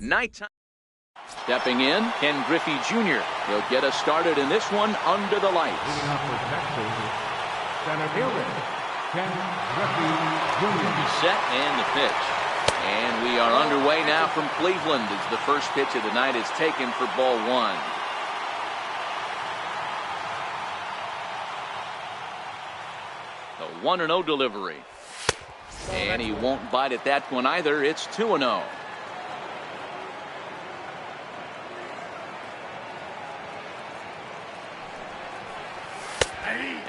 Nighttime. Stepping in, Ken Griffey Jr. He'll get us started in this one under the lights. Leading up for Texas, center fielder, Ken Griffey Jr. Set and the pitch. And we are underway now from Cleveland as the first pitch of the night is taken for ball one. The 1-0 delivery. And he won't bite at that one either. It's 2-0.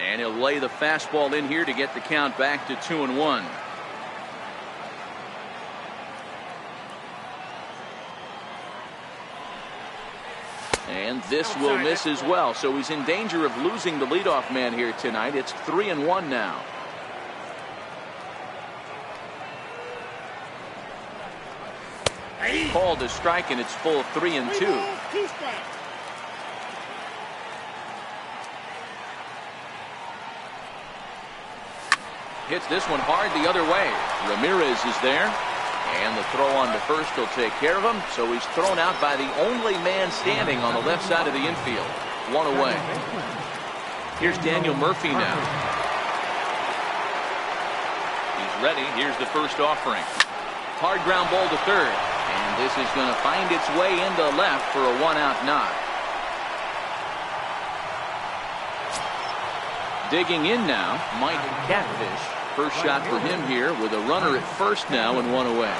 And he'll lay the fastball in here to get the count back to 2-1. And this will miss as well, so he's in danger of losing the leadoff man here tonight. It's 3-1 now. Called a strike, and it's full 3-2. Hits this one hard the other way. Ramirez is there. And the throw on to first will take care of him. So he's thrown out by the only man standing on the left side of the infield. One away. Here's Daniel Murphy now. He's ready. Here's the first offering. Hard ground ball to third. And this is going to find its way into left for a one-out knock. Digging in now, Mike Catfish. First shot for him here with a runner at first now and one away.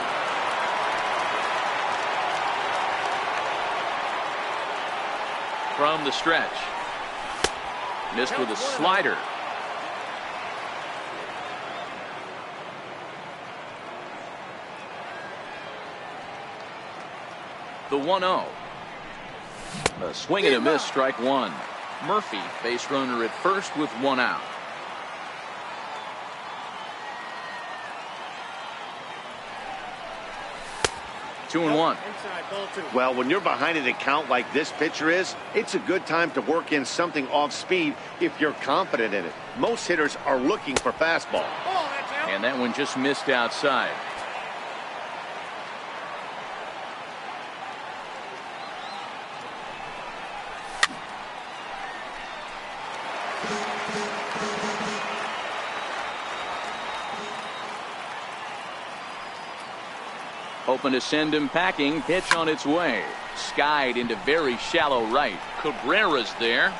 From the stretch. Missed with a slider. The 1-0. A swing and a miss, strike one. Murphy, base runner at first with one out. 2-1. Well, when you're behind an account like this pitcher is, it's a good time to work in something off speed if you're confident in it. Most hitters are looking for fastball. And that one just missed outside. Hoping to send him packing. Pitch on its way. Skied into very shallow right. Cabrera's there.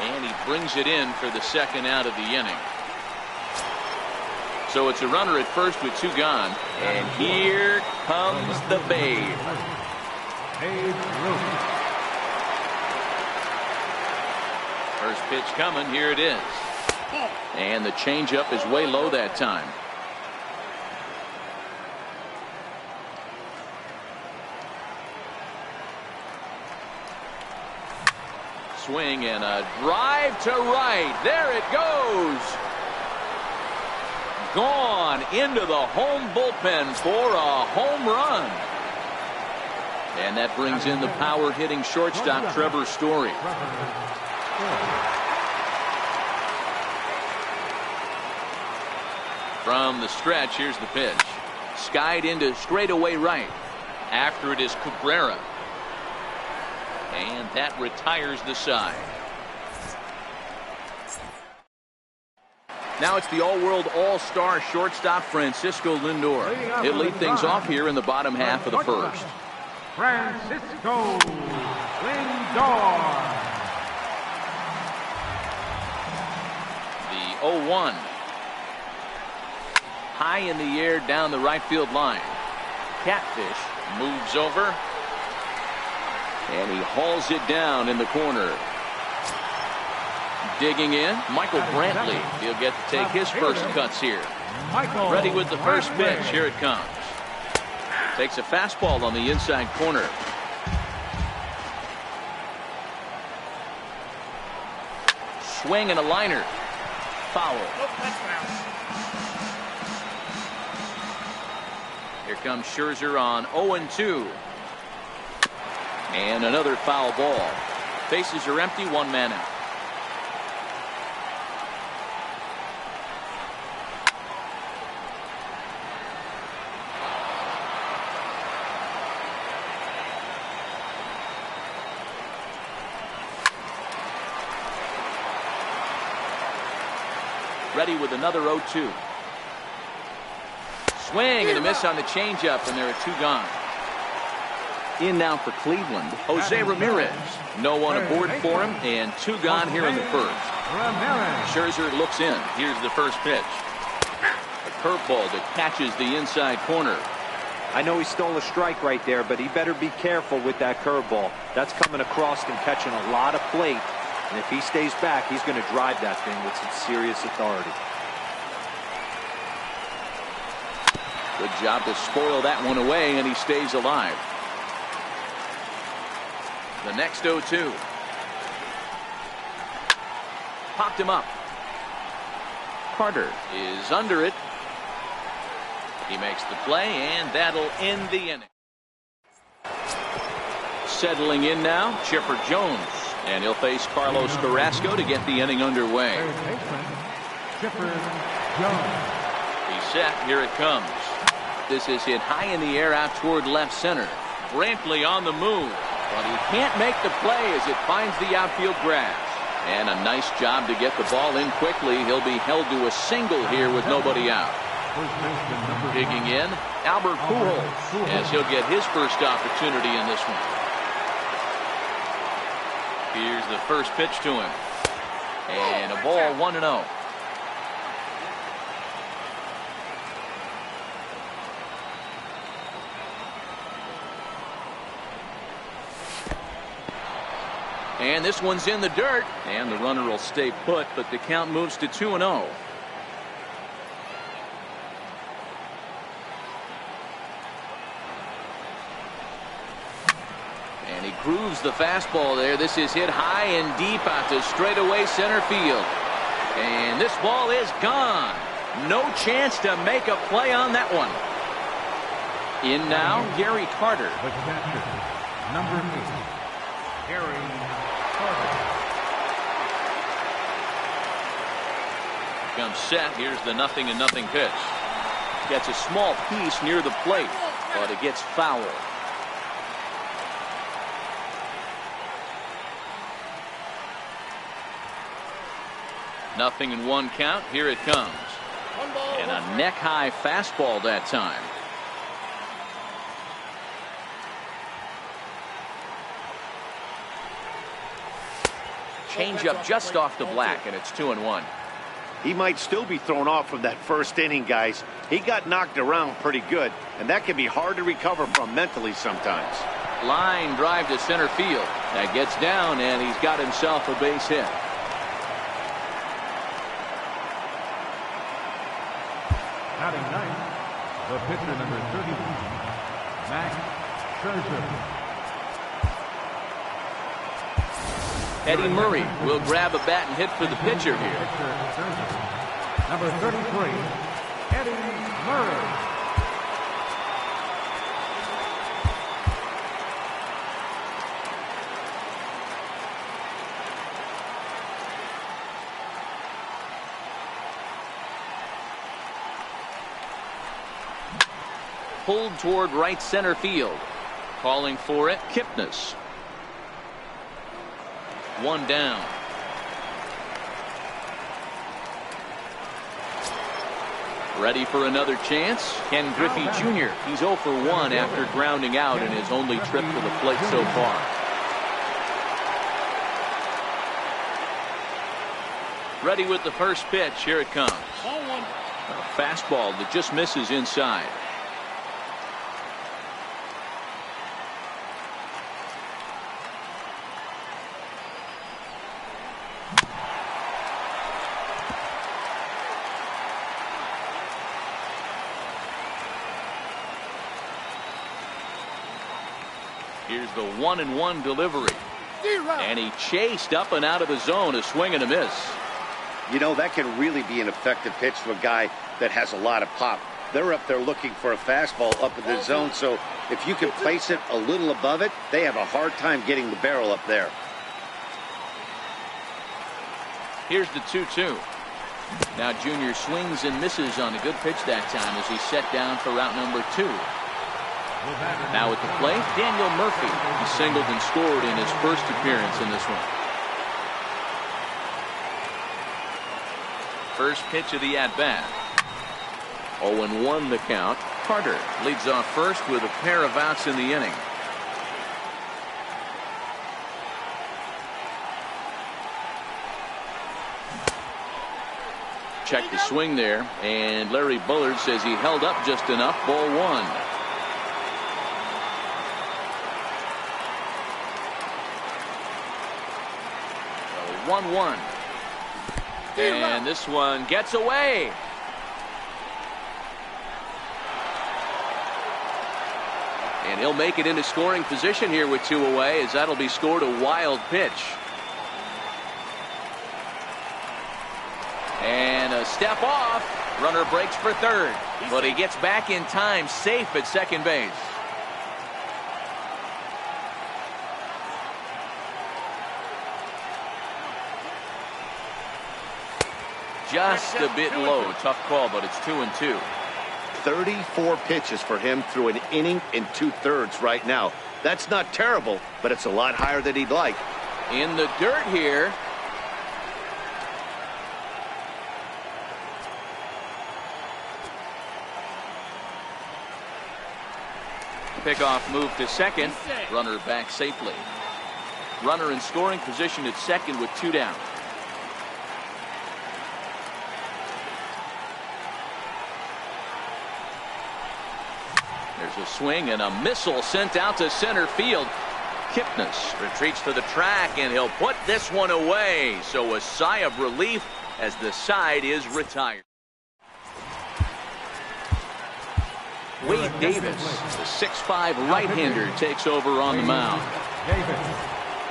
And he brings it in for the second out of the inning. So it's a runner at first with two gone. And here comes the Babe. First pitch coming. Here it is. And the changeup is way low that time. Swing and a drive to right. There it goes. Gone into the home bullpen for a home run. And that brings in the power hitting shortstop Trevor Story. From the stretch, here's the pitch. Skied into straightaway right. After it is Cabrera. And that retires the side. Now it's the all-world all-star shortstop Francisco Lindor. He'll lead things off here in the bottom half of the first. Francisco Lindor. The 0-1. High in the air down the right field line. Catfish moves over. And he hauls it down in the corner. Digging in, Michael Brantley. He'll get to take his first cuts here. Ready with the first pitch. Here it comes. Takes a fastball on the inside corner. Swing and a liner. Foul. Here comes Scherzer on 0-2. And another foul ball. Bases are empty, one man out. Ready with another 0-2. Swing and a miss on the changeup, and there are 2 gone. In now for Cleveland, Jose Ramirez. No one aboard for him, and 2 gone here in the first. Scherzer looks in. Here's the first pitch. A curveball that catches the inside corner. I know he stole a strike right there, but he better be careful with that curveball. That's coming across and catching a lot of plate. And if he stays back, he's going to drive that thing with some serious authority. Good job to spoil that one away, and he stays alive. The next 0-2. Popped him up. Carter is under it. He makes the play, and that'll end the inning. Settling in now, Chipper Jones. And he'll face Carlos Carrasco to get the inning underway. Chipper Jones. He's set. Here it comes. This is hit high in the air out toward left center. Brantley on the move. But he can't make the play as it finds the outfield grass. And a nice job to get the ball in quickly. He'll be held to a single here with nobody out. Digging in, Albert Pujols, as he'll get his first opportunity in this one. Here's the first pitch to him. And a ball 1-0. And this one's in the dirt, and the runner will stay put, but the count moves to 2-0. And he grooves the fastball there. This is hit high and deep out to straightaway center field. And this ball is gone. No chance to make a play on that one. In now, Gary Carter. The catcher, number 8, Gary Carter. Comes set. Here's the 0-0 pitch. Gets a small piece near the plate, but it gets foul. Nothing in 1 count. Here it comes. And a neck-high fastball that time. Changeup just off the black, and it's 2-1. He might still be thrown off from that first inning, guys. He got knocked around pretty good, and that can be hard to recover from mentally sometimes. Line drive to center field. That gets down, and he's got himself a base hit. Batting ninth, the pitcher number 31, Max Scherzer. Eddie Murray will grab a bat and hit for the pitcher here. Number 33, Eddie Murray. Pulled toward right center field. Calling for it, Kipnis. 1 down. Ready for another chance. Ken Griffey Jr. He's 0 for 1 after grounding out in his only trip to the plate so far. Ready with the first pitch. Here it comes. A fastball that just misses inside. Here's the 1-1 delivery. And he chased up and out of the zone, a swing and a miss. You know, that can really be an effective pitch to a guy that has a lot of pop. They're up there looking for a fastball up in the zone, so if you can place it a little above it, they have a hard time getting the barrel up there. Here's the 2-2. Now Junior swings and misses on a good pitch that time as he's set down for route number 2. Now at the plate, Daniel Murphy. He singled and scored in his first appearance in this one. First pitch of the at-bat. 0-1 the count. Carter leads off first with a pair of outs in the inning. Check the swing there, and Larry Bullard says he held up just enough. Ball one. So 1-1. And this one gets away. And he'll make it into scoring position here with 2 away, as that'll be scored a wild pitch. And a step off. Runner breaks for third, but he gets back in time, safe at second base. Just a bit low. Tough call, but it's 2-2. 34 pitches for him through an inning and 2/3 right now. That's not terrible, but it's a lot higher than he'd like. In the dirt here. Pickoff move to second. Runner back safely. Runner in scoring position at second with 2 down. There's a swing and a missile sent out to center field. Kipnis retreats to the track, and he'll put this one away. So a sigh of relief as the side is retired. Wade Davis, the 6'5" right-hander, takes over on the mound.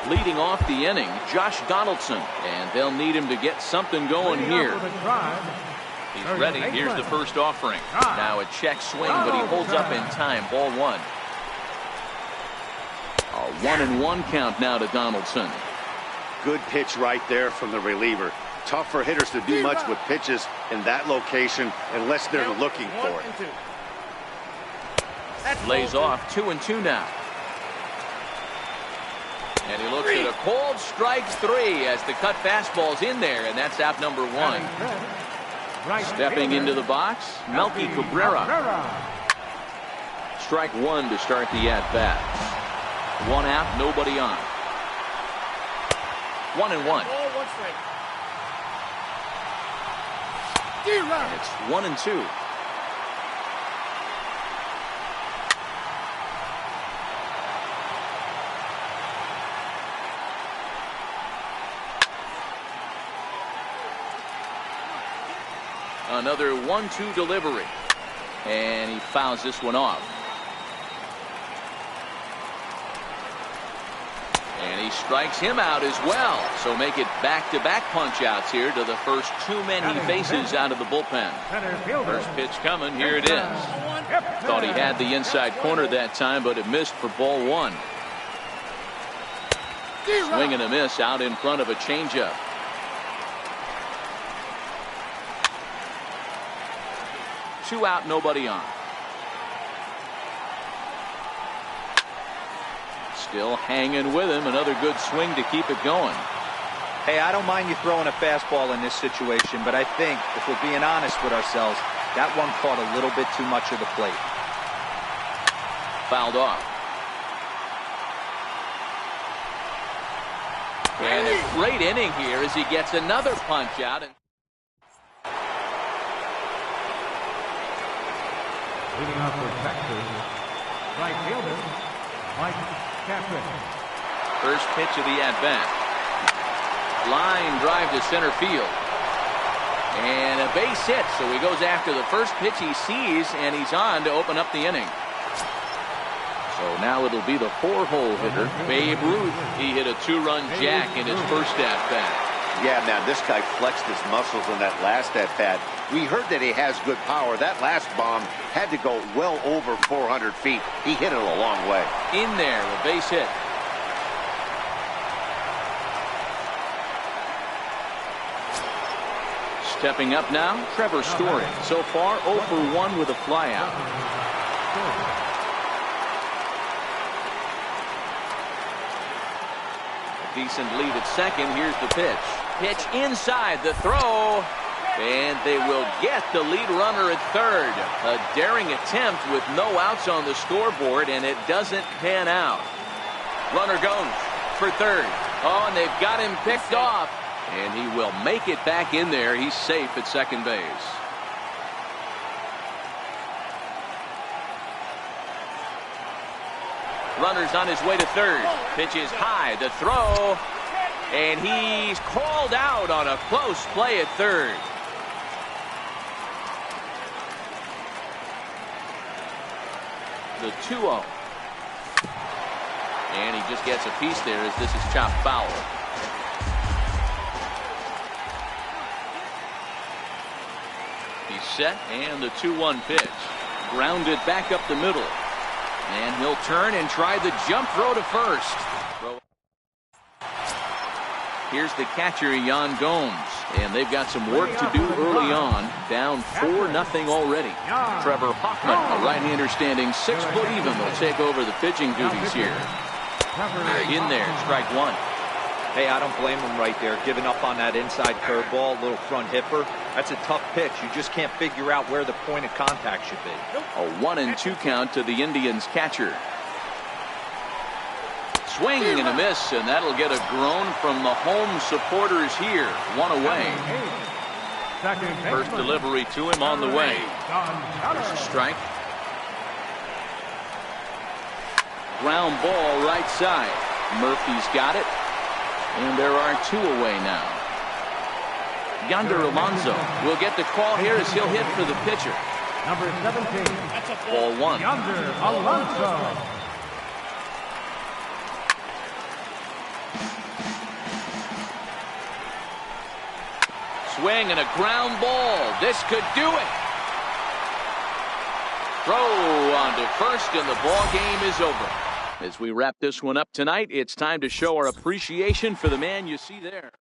Leading off the inning, Josh Donaldson, and they'll need him to get something going here. He's ready. Here's the first offering. Now a check swing, but he holds up in time. Ball one. A 1-1 count now to Donaldson. Good pitch right there from the reliever. Tough for hitters to do much with pitches in that location unless they're looking for it. Lays off. 2-2 now. And he looks at a cold strike 3 as the cut fastball's in there, and that's out number 1. Stepping into the box, Melky Cabrera. Strike 1 to start the at-bat. 1 out, nobody on. 1-1. It's 1-2. Another 1-2 delivery, and he fouls this one off. And he strikes him out as well. So make it back-to-back punch-outs here to the first 2 men he faces out of the bullpen. First pitch coming. Here it is. Thought he had the inside corner that time, but it missed for ball 1. Swing and a miss out in front of a changeup. Two out, nobody on. Still hanging with him. Another good swing to keep it going. Hey, I don't mind you throwing a fastball in this situation, but I think if we're being honest with ourselves, that one caught a little bit too much of the plate. Fouled off. And a great inning here as he gets another punch out. Leading off for Texas, right fielder, Mike Captain. First pitch of the at-bat. Line drive to center field. And a base hit, so he goes after the first pitch he sees, and he's on to open up the inning. So now it'll be the 4-hole hitter, Babe Ruth. He hit a 2-run jack in his first at-bat. Yeah, man, this guy flexed his muscles in that last at-bat. We heard that he has good power. That last bomb had to go well over 400 feet. He hit it a long way. In there, a base hit. Stepping up now, Trevor Story. So far, 0 for 1 with a flyout. A decent lead at second. Here's the pitch. Pitch inside, the throw. And they will get the lead runner at third. A daring attempt with no outs on the scoreboard, and it doesn't pan out. Runner goes for third. Oh, and they've got him picked off. And he will make it back in there. He's safe at second base. Runner's on his way to third. Pitch is high. The throw. And he's called out on a close play at third. The 2-0. And he just gets a piece there as this is chopped foul. He's set, and the 2-1 pitch. Grounded back up the middle. And he'll turn and try the jump throw to first. Here's the catcher, Yan Gomes. And they've got some work to do early on. Down 4-0 already. Trevor Hoffman, a right-hander standing 6 foot even, will take over the pitching duties here. In there, strike one. Hey, I don't blame him right there, giving up on that inside curveball, little front hipper. That's a tough pitch. You just can't figure out where the point of contact should be. A 1-2 count to the Indians catcher. Swing and a miss, and that'll get a groan from the home supporters here. One away. First delivery to him on the way. There's a strike. Ground ball right side. Murphy's got it. And there are 2 away now. Yonder Alonso will get the call here as he'll hit for the pitcher. Number 17. Ball 1. Yonder Alonso. Swing and a ground ball. This could do it. Throw on to first, and the ball game is over. As we wrap this one up tonight, it's time to show our appreciation for the man you see there.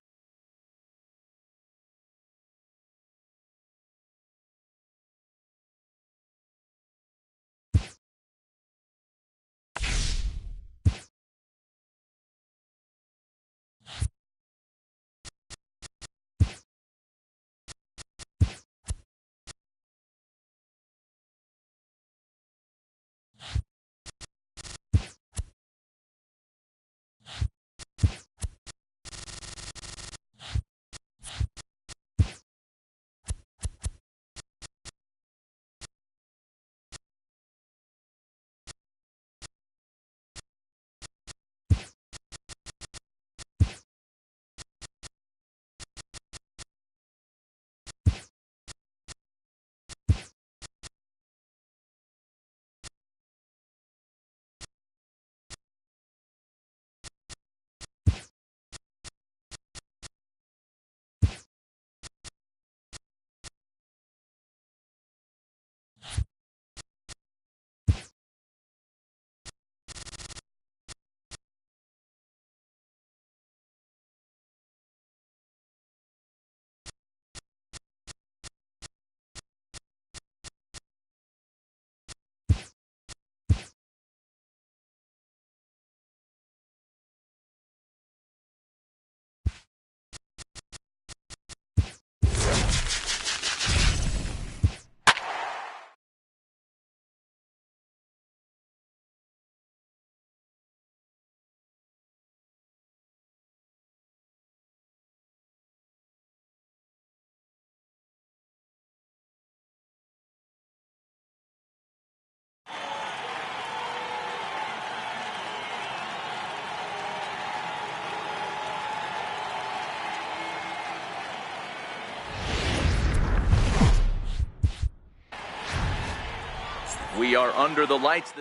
We are under the lights.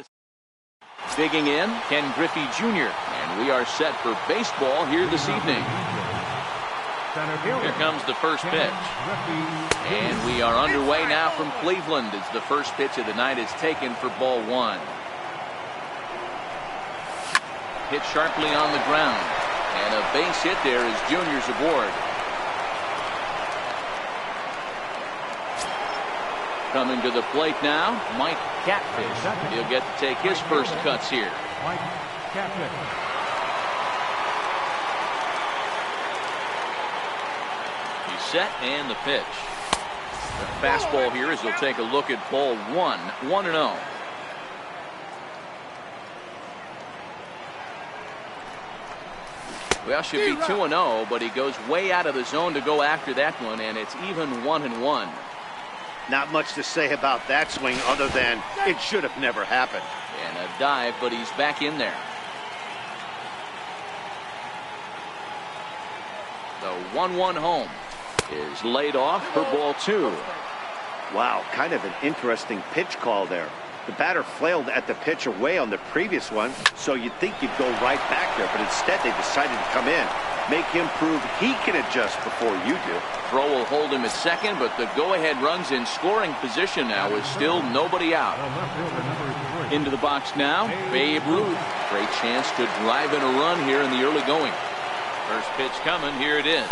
Digging in, Ken Griffey Jr. And we are set for baseball here this evening. Here comes the first pitch. And we are underway now from Cleveland as the first pitch of the night is taken for ball 1. Hit sharply on the ground. And a base hit there as Junior's aboard. Coming to the plate now, Mike Catfish. He'll get to take his first cuts here. Mike Catfish. He's set, and the pitch. The fastball here as he'll take a look at ball one. 1-0. Well, should be 2-0, but he goes way out of the zone to go after that one, and it's even 1-1. Not much to say about that swing other than it should have never happened. And a dive, but he's back in there. The 1-1 home is laid off for ball two. Wow, kind of an interesting pitch call there. The batter flailed at the pitch away on the previous one, so you'd think you'd go right back there, but instead they decided to come in. Make him prove he can adjust before you do. Throw will hold him at second, but the go-ahead run's in scoring position now with still nobody out. Into the box now, Babe Ruth. Great chance to drive in a run here in the early going. First pitch coming, here it is.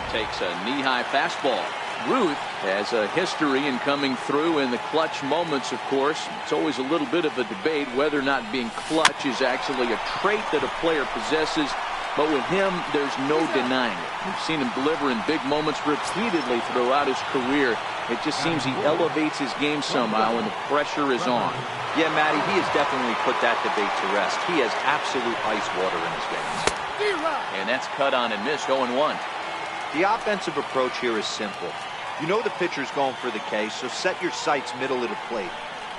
Takes a knee-high fastball. Ruth has a history in coming through in the clutch moments, of course. It's always a little bit of a debate whether or not being clutch is actually a trait that a player possesses. But with him, there's no denying it. We've seen him deliver in big moments repeatedly throughout his career. It just seems he elevates his game somehow when the pressure is on. Yeah, Matty, he has definitely put that debate to rest. He has absolute ice water in his veins. And that's cut on and missed, 0-1. The offensive approach here is simple. You know the pitcher's going for the K, so set your sights middle of the plate.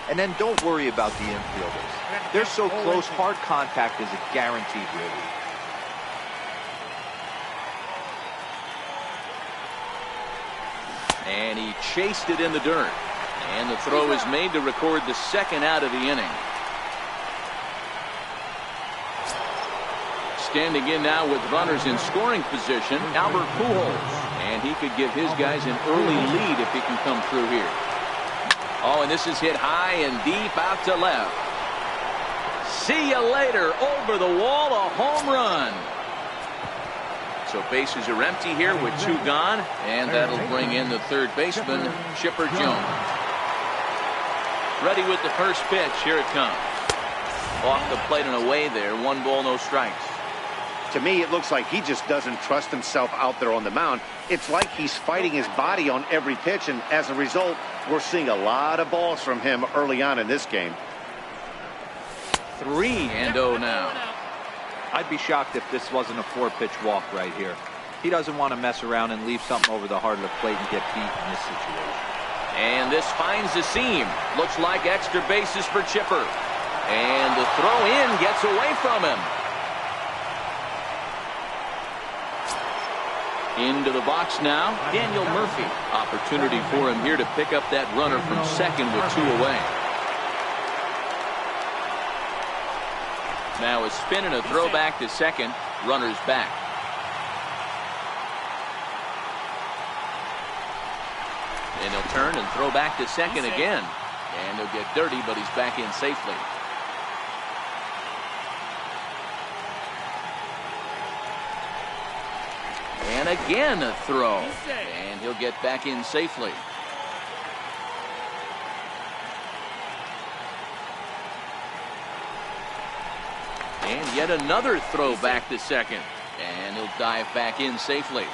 And then don't worry about the infielders. They're so close, hard contact is a guaranteed relief. And he chased it in the dirt. And the throw is made to record the second out of the inning. Standing in now with runners in scoring position, Albert Pujols. And he could give his guys an early lead if he can come through here. Oh, and this is hit high and deep out to left. See you later. Over the wall, a home run. So bases are empty here with two gone. And that'll bring in the third baseman, Chipper Jones. Ready with the first pitch. Here it comes. Off the plate and away there. 1 ball, no strikes. To me, it looks like he just doesn't trust himself out there on the mound. It's like he's fighting his body on every pitch, and as a result, we're seeing a lot of balls from him early on in this game. 3-0 now. I'd be shocked if this wasn't a 4-pitch walk right here. He doesn't want to mess around and leave something over the heart of the plate and get beat in this situation. And this finds the seam. Looks like extra bases for Chipper. And the throw in gets away from him. Into the box now, Daniel Murphy. Opportunity for him here to pick up that runner from second with 2 away. Now a spin and a throw back to second. Runner's back. And he'll turn and throw back to second again. And he'll get dirty, but he's back in safely. And again a throw. And he'll get back in safely. And yet another throw back to second. And he'll dive back in safely.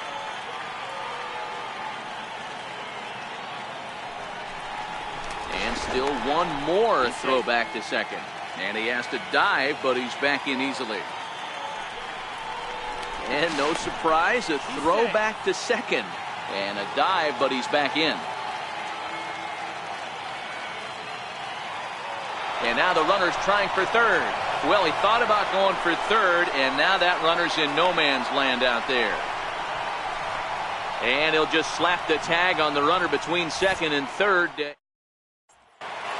And still one more throw back to second. And he has to dive, but he's back in easily. And no surprise, a throw back to second. And a dive, but he's back in. And now the runner's trying for third. Well, he thought about going for third, and now that runner's in no man's land out there. And he'll just slap the tag on the runner between second and third.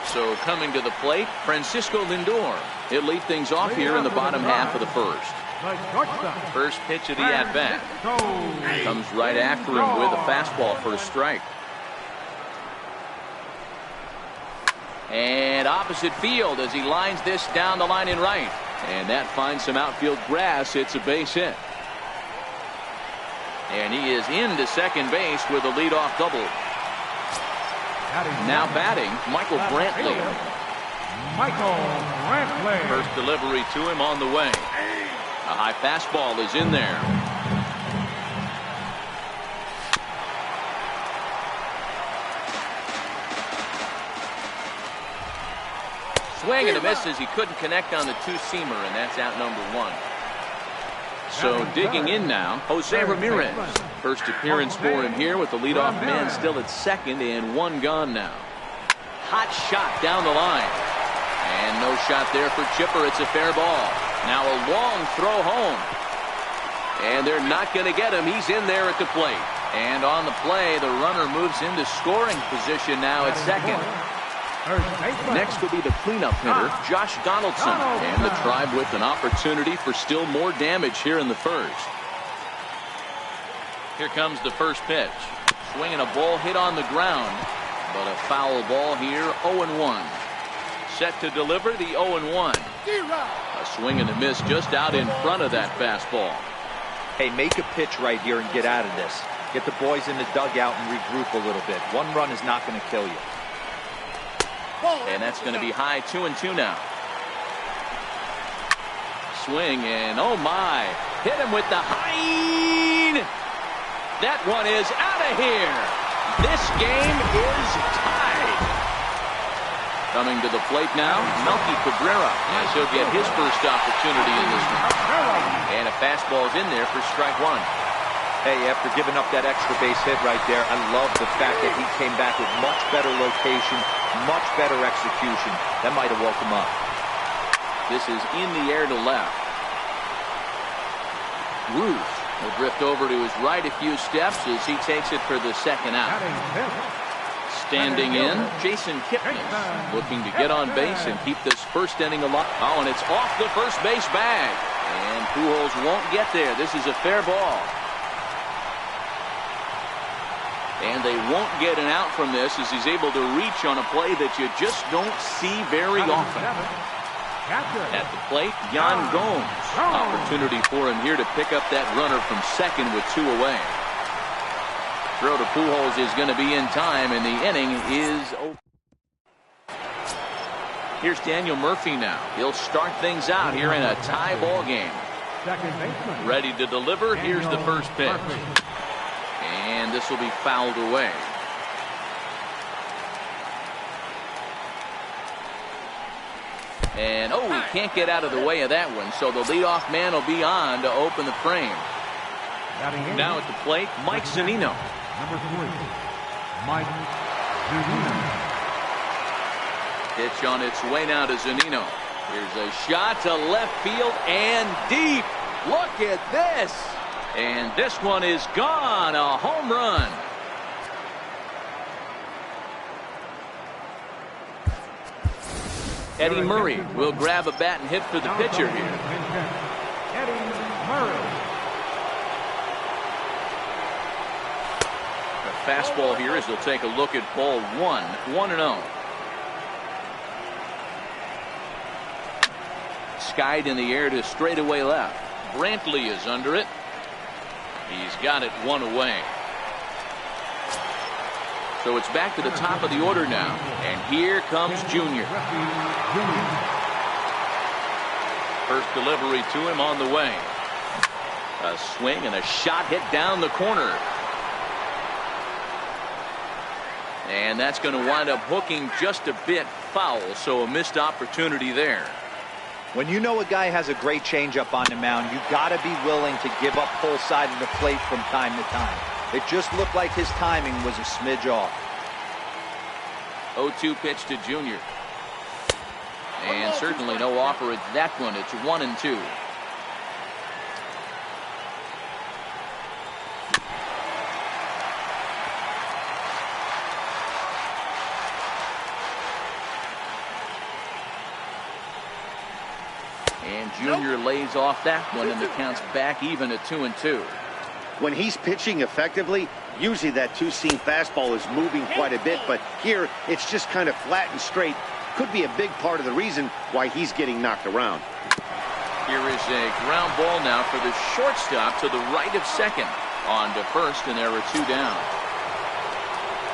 So coming to the plate, Francisco Lindor. He'll lead things off here in the bottom half of the first. First pitch of the at-bat. Comes right after him with a fastball for a strike. And opposite field as he lines this down the line in right. And that finds some outfield grass. It's a base hit. And he is into second base with a leadoff double. Now batting, Michael Brantley. First delivery to him on the way. A high fastball is in there. swing and a miss as he couldn't connect on the two-seamer, and that's out number 1. So digging in now, Jose Ramirez. First appearance for him here with the leadoff man still at second and 1 gone now. Hot shot down the line. And no shot there for Chipper. It's a fair ball. Now a long throw home. And they're not going to get him. He's in there at the plate. And on the play, the runner moves into scoring position now at second. Next will be the cleanup hitter, Josh Donaldson. And the Tribe with an opportunity for still more damage here in the first. Here comes the first pitch. Swinging a ball hit on the ground. But a foul ball here, 0-1. Set to deliver the 0-1. A swing and a miss just out in front of that fastball. Hey, make a pitch right here and get out of this. Get the boys in the dugout and regroup a little bit. 1 run is not going to kill you. And that's going to be high 2-2 now. Swing and oh my. Hit him with the high. That one is out of here. This game is tied. Coming to the plate now, Melky Cabrera, as he'll get his first opportunity in this one. And a fastball is in there for strike 1. Hey, after giving up that extra base hit right there, I love the fact that he came back with much better location, much better execution. That might have woke him up. This is in the air to left. Ruth will drift over to his right a few steps as he takes it for the second out. Standing in, Jason Kipnis, looking to get on base and keep this first inning alive. Oh, and it's off the first base bag. And Pujols won't get there. This is a fair ball. And they won't get an out from this as he's able to reach on a play that you just don't see very often. At the plate, Yan Gomes. Opportunity for him here to pick up that runner from second with 2 away. Throw to Pujols is going to be in time, and the inning is over. Here's Daniel Murphy now. He'll start things out here in a tie ball game. Ready to deliver. Here's the first pitch. And this will be fouled away. And, oh, he can't get out of the way of that one. So the leadoff man will be on to open the frame. Now at the plate, Mike Zunino. Number 3, Mike Zunino. Pitch on its way now to Zunino. Here's a shot to left field and deep. Look at this. And this one is gone. A home run. Eddie Murray will grab a bat and hit for the pitcher here. Eddie Murray. The fastball here as they'll take a look at ball 1, 1-0. Skied in the air to straightaway left. Brantley is under it. He's got it 1 away. So it's back to the top of the order now. And here comes Junior. First delivery to him on the way. A swing and a shot hit down the corner. And that's going to wind up hooking just a bit foul. So a missed opportunity there. When you know a guy has a great changeup on the mound, you got to be willing to give up full side of the plate from time to time. It just looked like his timing was a smidge off. 0-2 pitch to Junior. And certainly no offer at that one. It's 1-2. And Junior lays off that one, and the count's back even at 2-2. When he's pitching effectively, usually that two-seam fastball is moving quite a bit, but here it's just kind of flat and straight. Could be a big part of the reason why he's getting knocked around. Here is a ground ball now for the shortstop to the right of second. On to first, and there are 2 down.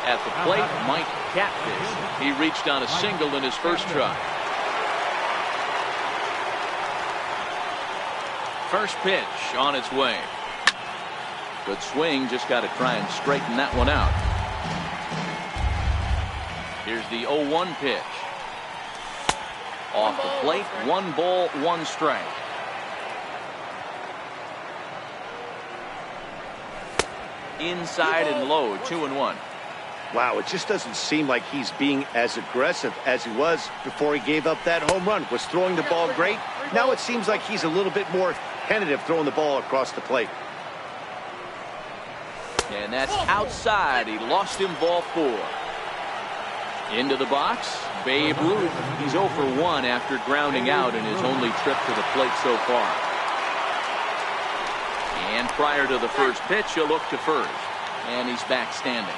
At the plate, Mike Catfish. He reached on a single in his first try. First pitch on its way. Good swing, just got to try and straighten that one out. Here's the 0-1 pitch. Off the plate, 1 ball, 1 strike. Inside and low, 2-1. Wow, it just doesn't seem like he's being as aggressive as he was before he gave up that home run. Was throwing the ball great. Now it seems like he's a little bit more tentative throwing the ball across the plate. And that's outside. He lost him, ball 4. Into the box, Babe Ruth. He's 0 for 1 after grounding out in his only trip to the plate so far. And prior to the first pitch, he'll look to first. And he's back standing.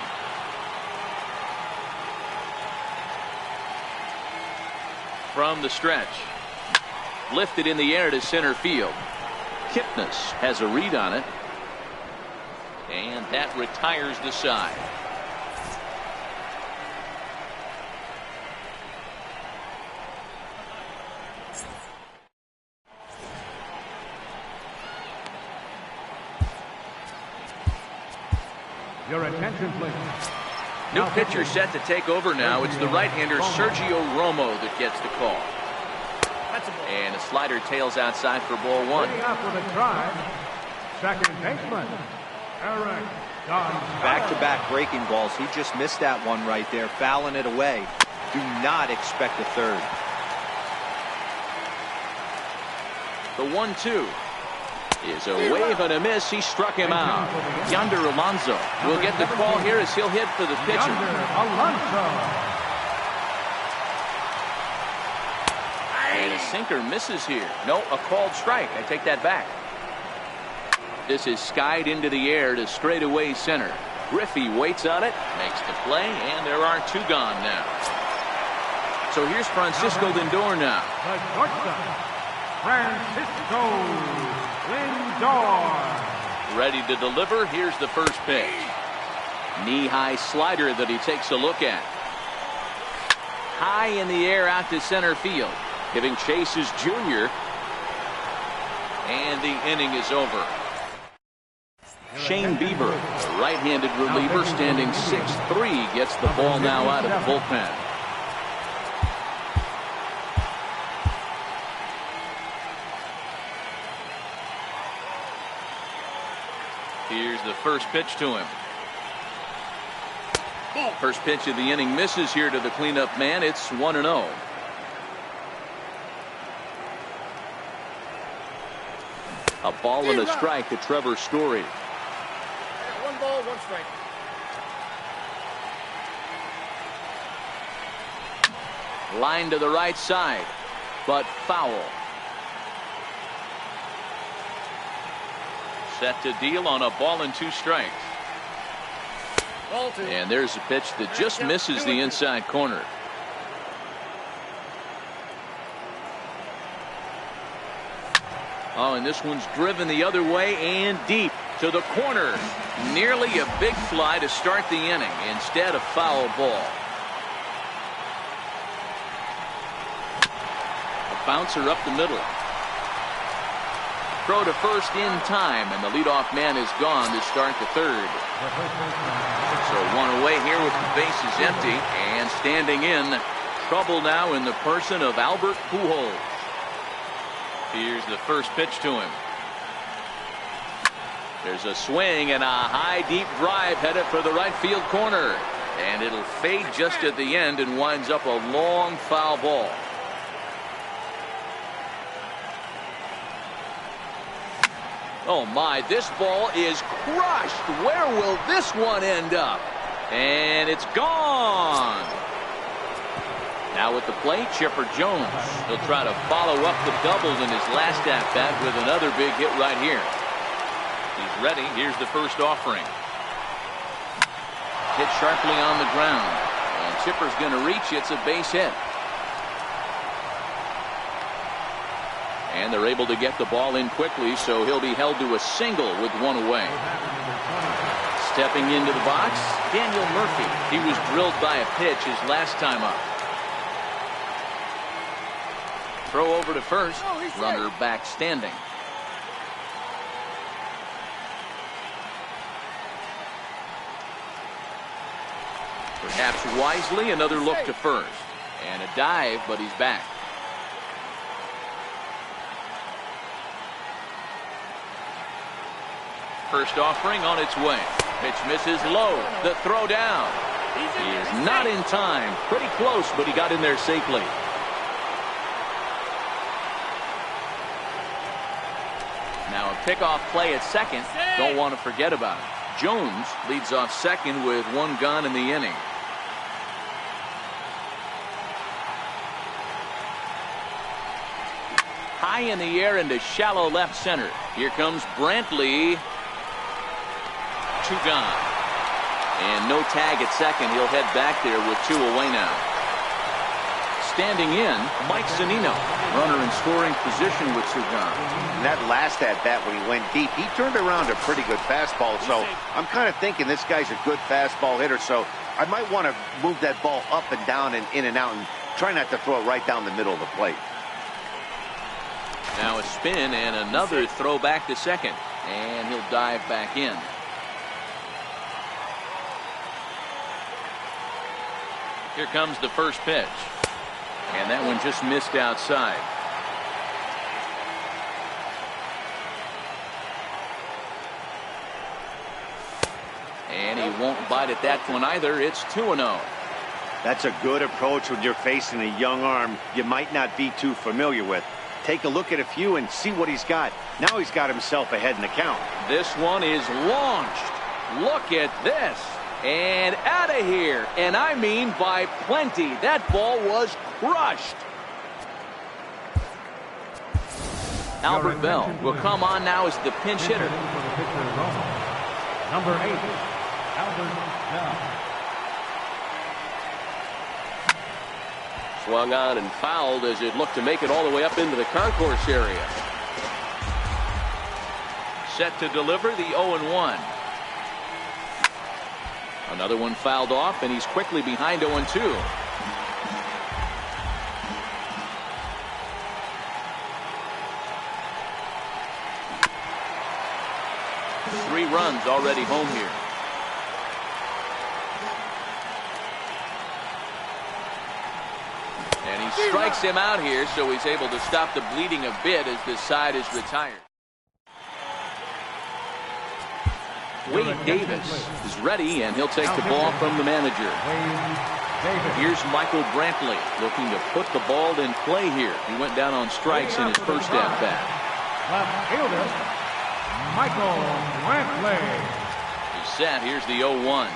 From the stretch. Lifted in the air to center field. Kipnis has a read on it. And that retires the side. Your attention, please. New pitcher set to take over now. It's the right-hander Sergio Romo that gets the call. And a slider tails outside for ball 1. Leading up with a drive, second baseman, Eric Gonzalez. Back-to-back breaking balls. He just missed that one right there, fouling it away. Do not expect a third. The 1-2 is a wave and a miss. He struck him out. Yonder Alonso will get the call here as he'll hit for the pitcher. Alonso. And a sinker misses here. No, a called strike. I take that back. This is skied into the air to straightaway center. Griffey waits on it, makes the play, and there are 2 gone now. So here's Francisco Lindor now. The shortstop, Francisco Lindor. Ready to deliver. Here's the first pitch. Knee-high slider that he takes a look at. High in the air out to center field. Giving chase is Junior. And the inning is over. Shane Bieber, the right-handed reliever, standing 6'3", gets the ball now out of the bullpen. Here's the first pitch to him. First pitch of the inning misses here to the cleanup man. It's 1-0. A ball and a strike to Trevor Story. 1 ball, 1 strike. Line to the right side, but foul. Set to deal on a ball and 2 strikes. Ball 2. And there's a pitch that just misses the inside corner. Oh, and this one's driven the other way and deep to the corner. Nearly a big fly to start the inning. Instead, a foul ball. A bouncer up the middle. Throw to first in time, and the leadoff man is gone to start the third. So 1 away here with the bases empty, and standing in, trouble now in the person of Albert Pujols. Here's the first pitch to him. There's a swing and a high deep drive headed for the right field corner, and it'll fade just at the end and winds up a long foul ball. Oh my, this ball is crushed. Where will this one end up? And it's gone. Now at the plate, Chipper Jones. He'll try to follow up the double in his last at-bat with another big hit right here. He's ready. Here's the first offering. Hit sharply on the ground. And Chipper's going to reach. It's a base hit. And they're able to get the ball in quickly, so he'll be held to a single with 1 away. Stepping into the box, Daniel Murphy. He was drilled by a pitch his last time up. Throw over to first. Runner back standing. Perhaps wisely, another look to first. And a dive, but he's back. First offering on its way. Pitch misses low. The throw down. He is not in time. Pretty close, but he got in there safely. Now a pickoff play at second. Don't want to forget about it. Jones leads off second with one gone in the inning. High in the air into shallow left center. Here comes Brantley. Two gone. And no tag at second. He'll head back there with two away now. Standing in, Mike Zunino. Runner in scoring position with two gone. And that last at-bat when he went deep, he turned around a pretty good fastball. So I'm kind of thinking this guy's a good fastball hitter. So I might want to move that ball up and down and in and out and try not to throw it right down the middle of the plate. Now a spin and another throw back to second. And he'll dive back in. Here comes the first pitch. And that one just missed outside. And he won't bite at that one either. It's 2-0. That's a good approach when you're facing a young arm you might not be too familiar with. Take a look at a few and see what he's got. Now he's got himself ahead in the count. This one is launched. Look at this. And out of here. And I mean by plenty. That ball was crushed. Albert Bell will come on now as the pinch hitter. Number 8, Albert Bell. Swung on and fouled as it looked to make it all the way up into the concourse area. Set to deliver the 0-1. Another one fouled off, and he's quickly behind 0-2. Three runs already home here. And he strikes him out here, so he's able to stop the bleeding a bit as this side is retired. Wade Davis is ready, and he'll take the ball from the manager. Here's Michael Brantley looking to put the ball in play here. He went down on strikes in his first at-bat. Left fielder, Michael Brantley. He's set. Here's the 0-1.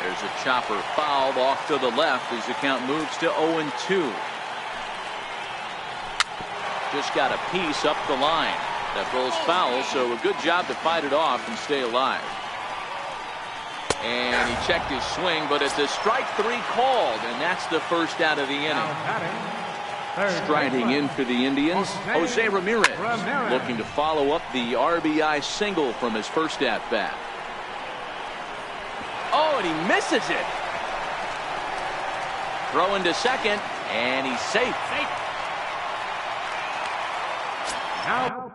There's a chopper fouled off to the left as the count moves to 0-2. Just got a piece up the line. That ball's foul, so a good job to fight it off and stay alive. And he checked his swing, but it's a strike three called, and that's the first out of the inning. Striding in for the Indians, Jose Ramirez, looking to follow up the RBI single from his first at-bat. Oh, and he misses it. Throw into second, and he's safe. Now,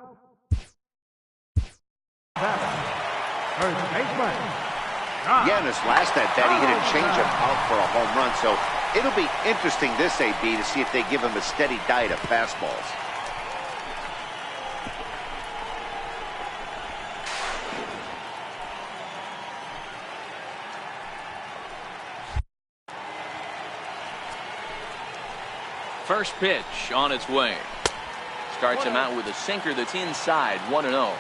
yeah, in his last at-bat, he hit a changeup out for a home run. So it'll be interesting this AB to see if they give him a steady diet of fastballs. First pitch on its way. Starts him out with a sinker that's inside, 1-0.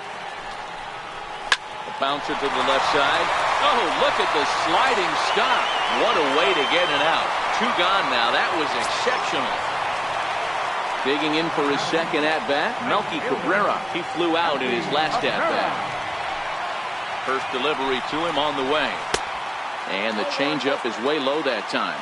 Bouncer to the left side. Oh, look at the sliding stop. What a way to get it out. Two gone now. That was exceptional. Digging in for his second at-bat, Melky Cabrera. He flew out in his last at-bat. First delivery to him on the way. And the changeup is way low that time.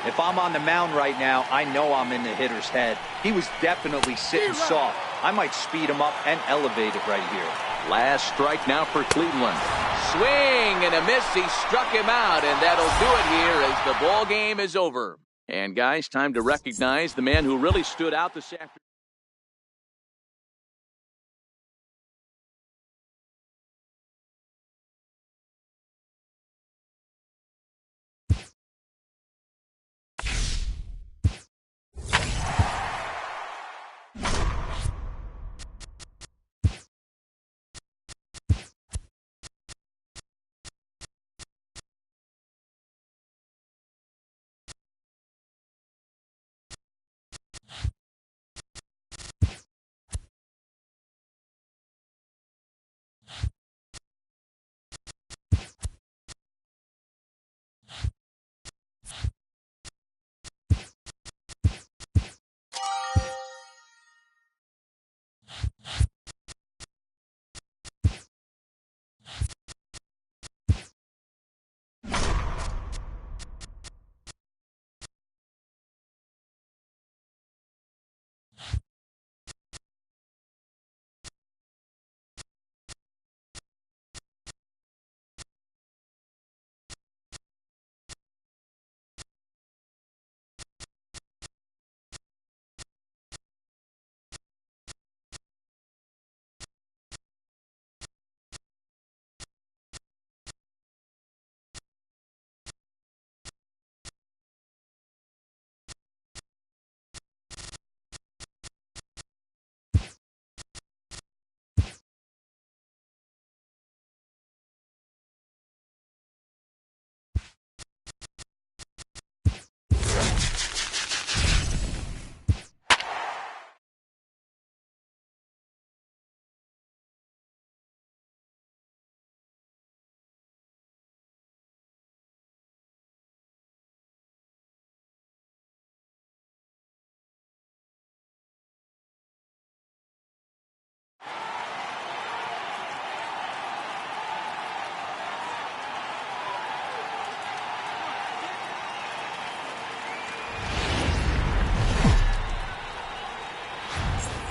If I'm on the mound right now, I know I'm in the hitter's head. He was definitely sitting soft. I might speed him up and elevate it right here. Last strike now for Cleveland. Swing and a miss. He struck him out, and that'll do it here as the ball game is over. And guys, time to recognize the man who really stood out this afternoon.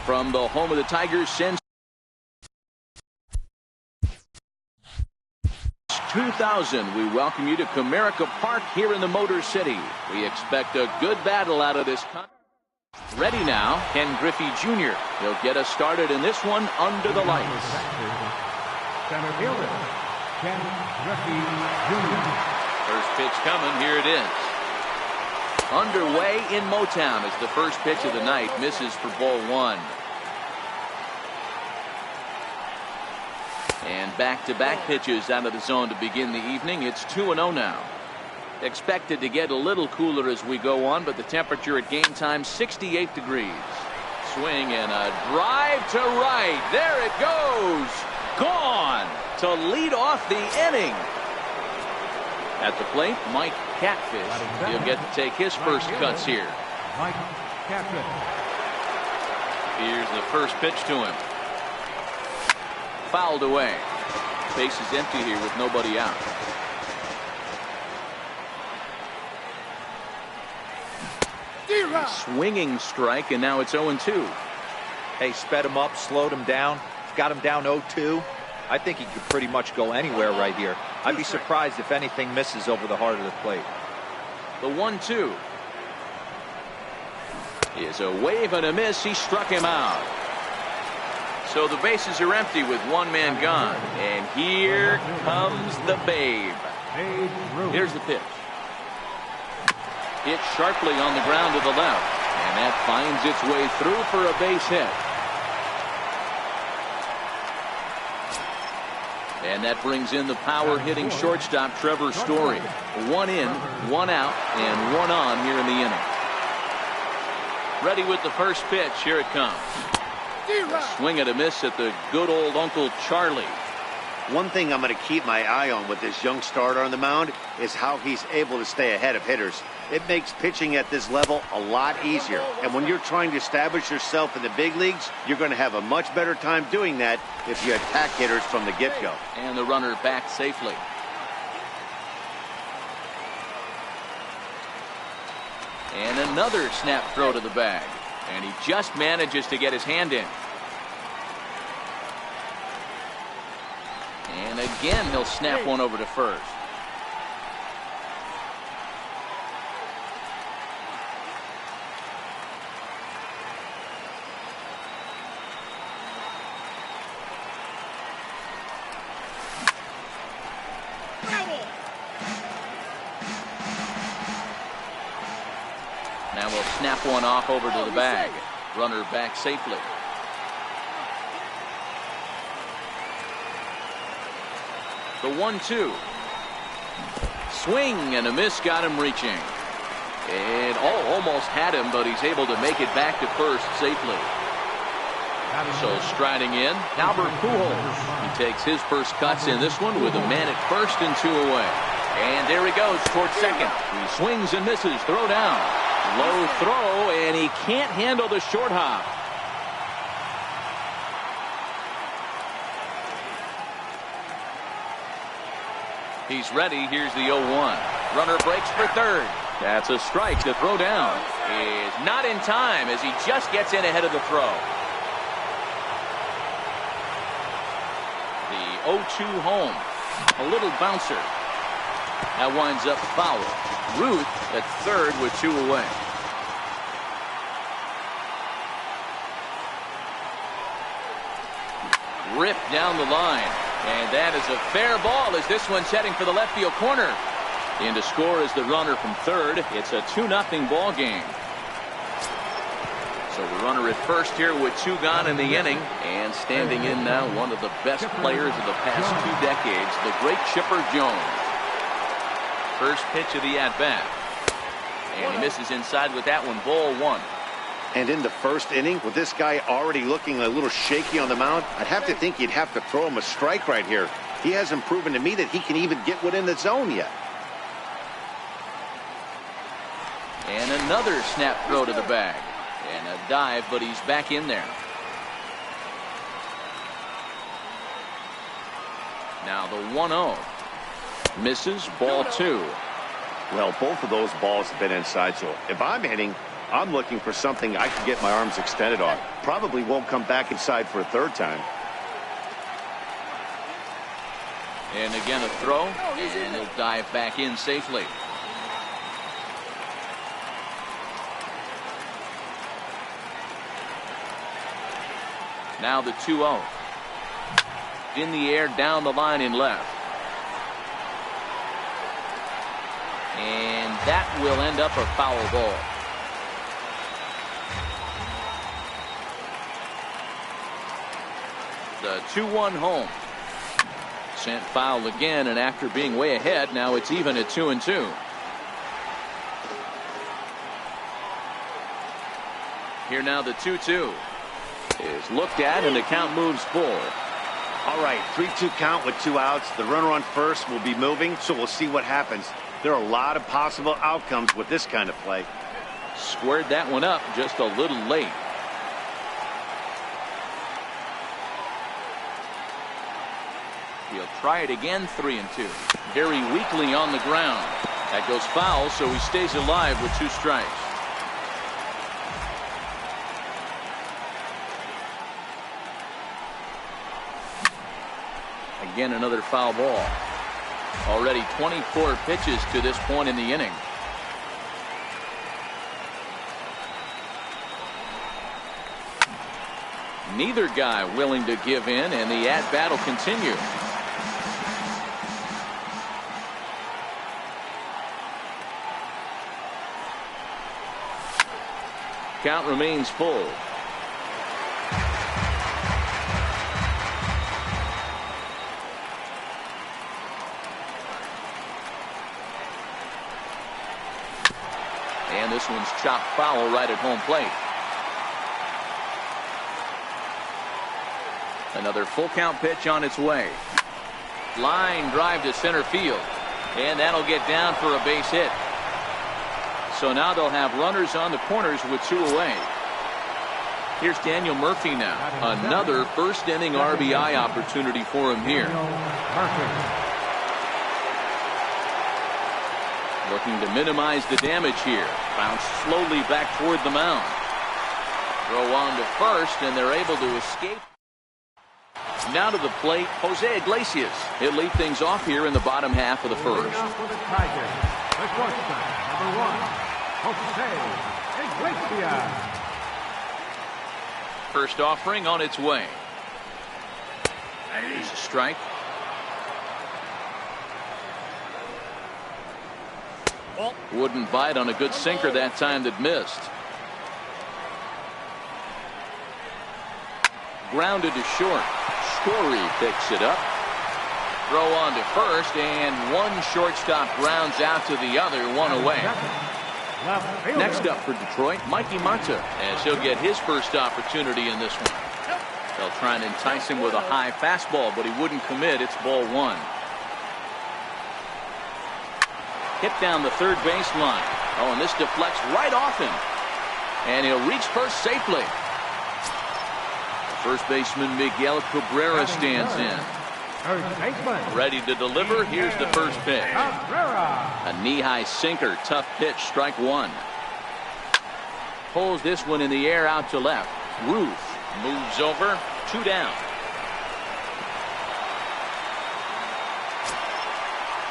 from the home of the Tigers since 2000. We welcome you to Comerica Park here in the Motor City. We expect a good battle out of this. Ready now, Ken Griffey Jr. He'll get us started in this one under the lights. Center fielder, Ken Griffey Jr. First pitch coming. Here it is. Underway in Motown as the first pitch of the night misses for ball one. And back-to-back pitches out of the zone to begin the evening. It's 2-0 now. Expected to get a little cooler as we go on, but the temperature at game time 68 degrees. Swing and a drive to right. There it goes. Gone to lead off the inning. At the plate, Mike Catfish. He'll get to take his first cuts here. Mike Catfish. Here's the first pitch to him. Fouled away. Base is empty here with nobody out. Swinging strike, and now it's 0-2. Hey, sped him up, slowed him down, got him down 0-2. I think he could pretty much go anywhere right here. I'd be surprised if anything misses over the heart of the plate. The 1-2 is a wave and a miss. He struck him out. So the bases are empty with one man gone. And here comes the Babe. Here's the pitch. Hit sharply on the ground to the left. And that finds its way through for a base hit. And that brings in the power-hitting shortstop Trevor Story. One in, one out, and one on here in the inning. Ready with the first pitch. Here it comes. A swing and a miss at the good old Uncle Charlie. One thing I'm going to keep my eye on with this young starter on the mound is how he's able to stay ahead of hitters. It makes pitching at this level a lot easier. And when you're trying to establish yourself in the big leagues, you're going to have a much better time doing that if you attack hitters from the get-go. And the runner back safely. And another snap throw to the bag. And he just manages to get his hand in. And again, he'll snap one over to first. Now we'll snap one off over to the bag. Runner back safely. The 1-2. Swing and a miss got him reaching. And almost had him, but he's able to make it back to first safely. So striding in, Albert Pujols. He takes his first cuts in this one with a man at first and two away. And there he goes towards second. He swings and misses. Throw down. Low throw, and he can't handle the short hop. He's ready. Here's the 0-1. Runner breaks for third. That's a strike. The throw down is not in time as he just gets in ahead of the throw. The 0-2 home. A little bouncer. That winds up foul. Ruth at third with two away. Ripped down the line. And that is a fair ball as this one's heading for the left field corner. In to score is the runner from third. It's a 2-0 ball game. So the runner at first here with two gone in the inning. And standing in now, one of the best players of the past 2 decades, the great Chipper Jones. First pitch of the at-bat. And he misses inside with that one. Ball one. And in the first inning, with this guy already looking a little shaky on the mound, I'd have to think you'd have to throw him a strike right here. He hasn't proven to me that he can even get within the zone yet. And another snap throw to the bag. And a dive, but he's back in there. Now the 1-0. Misses, ball two. Well, both of those balls have been inside, so if I'm hitting, I'm looking for something I can get my arms extended on. Probably won't come back inside for a third time. And again a throw, and he'll dive back in safely. Now the 2-0. In the air, down the line in left. And that will end up a foul ball. The 2-1 home. Sent foul again, and after being way ahead, now it's even at 2-2. Here now the 2-2 is looked at, and the count moves full. All right, 3-2 count with 2 outs. The runner on first will be moving, so we'll see what happens. There are a lot of possible outcomes with this kind of play. Squared that one up just a little late. He'll try it again, 3-2. Very weakly on the ground. That goes foul, so he stays alive with 2 strikes. Again, another foul ball. Already 24 pitches to this point in the inning. Neither guy willing to give in, and the at-bat will continue. Count remains full. And this one's chopped foul right at home plate. Another full count pitch on its way. Line drive to center field. And that'll get down for a base hit. So now they'll have runners on the corners with 2 away. Here's Daniel Murphy now. Another first inning RBI opportunity for him here. Looking to minimize the damage here. Bounce slowly back toward the mound. Throw on to first, and they're able to escape. Now to the plate, Jose Iglesias. He'll lead things off here in the bottom half of the first. First offering on its way. Here's a strike. Wouldn't bite on a good sinker that time that missed. Grounded to short. Story picks it up. Throw on to first, and one shortstop grounds out to the other, 1 away. Next up for Detroit, Mikey Mata, as he'll get his first opportunity in this one. They'll try and entice him with a high fastball, but he wouldn't commit. It's ball 1. Hit down the third baseline. Oh, and this deflects right off him. And he'll reach first safely. First baseman Miguel Cabrera stands in. Ready to deliver. Here's the first pitch. A knee-high sinker. Tough pitch. Strike 1. Pulls this one in the air out to left. Ruth moves over. 2 down.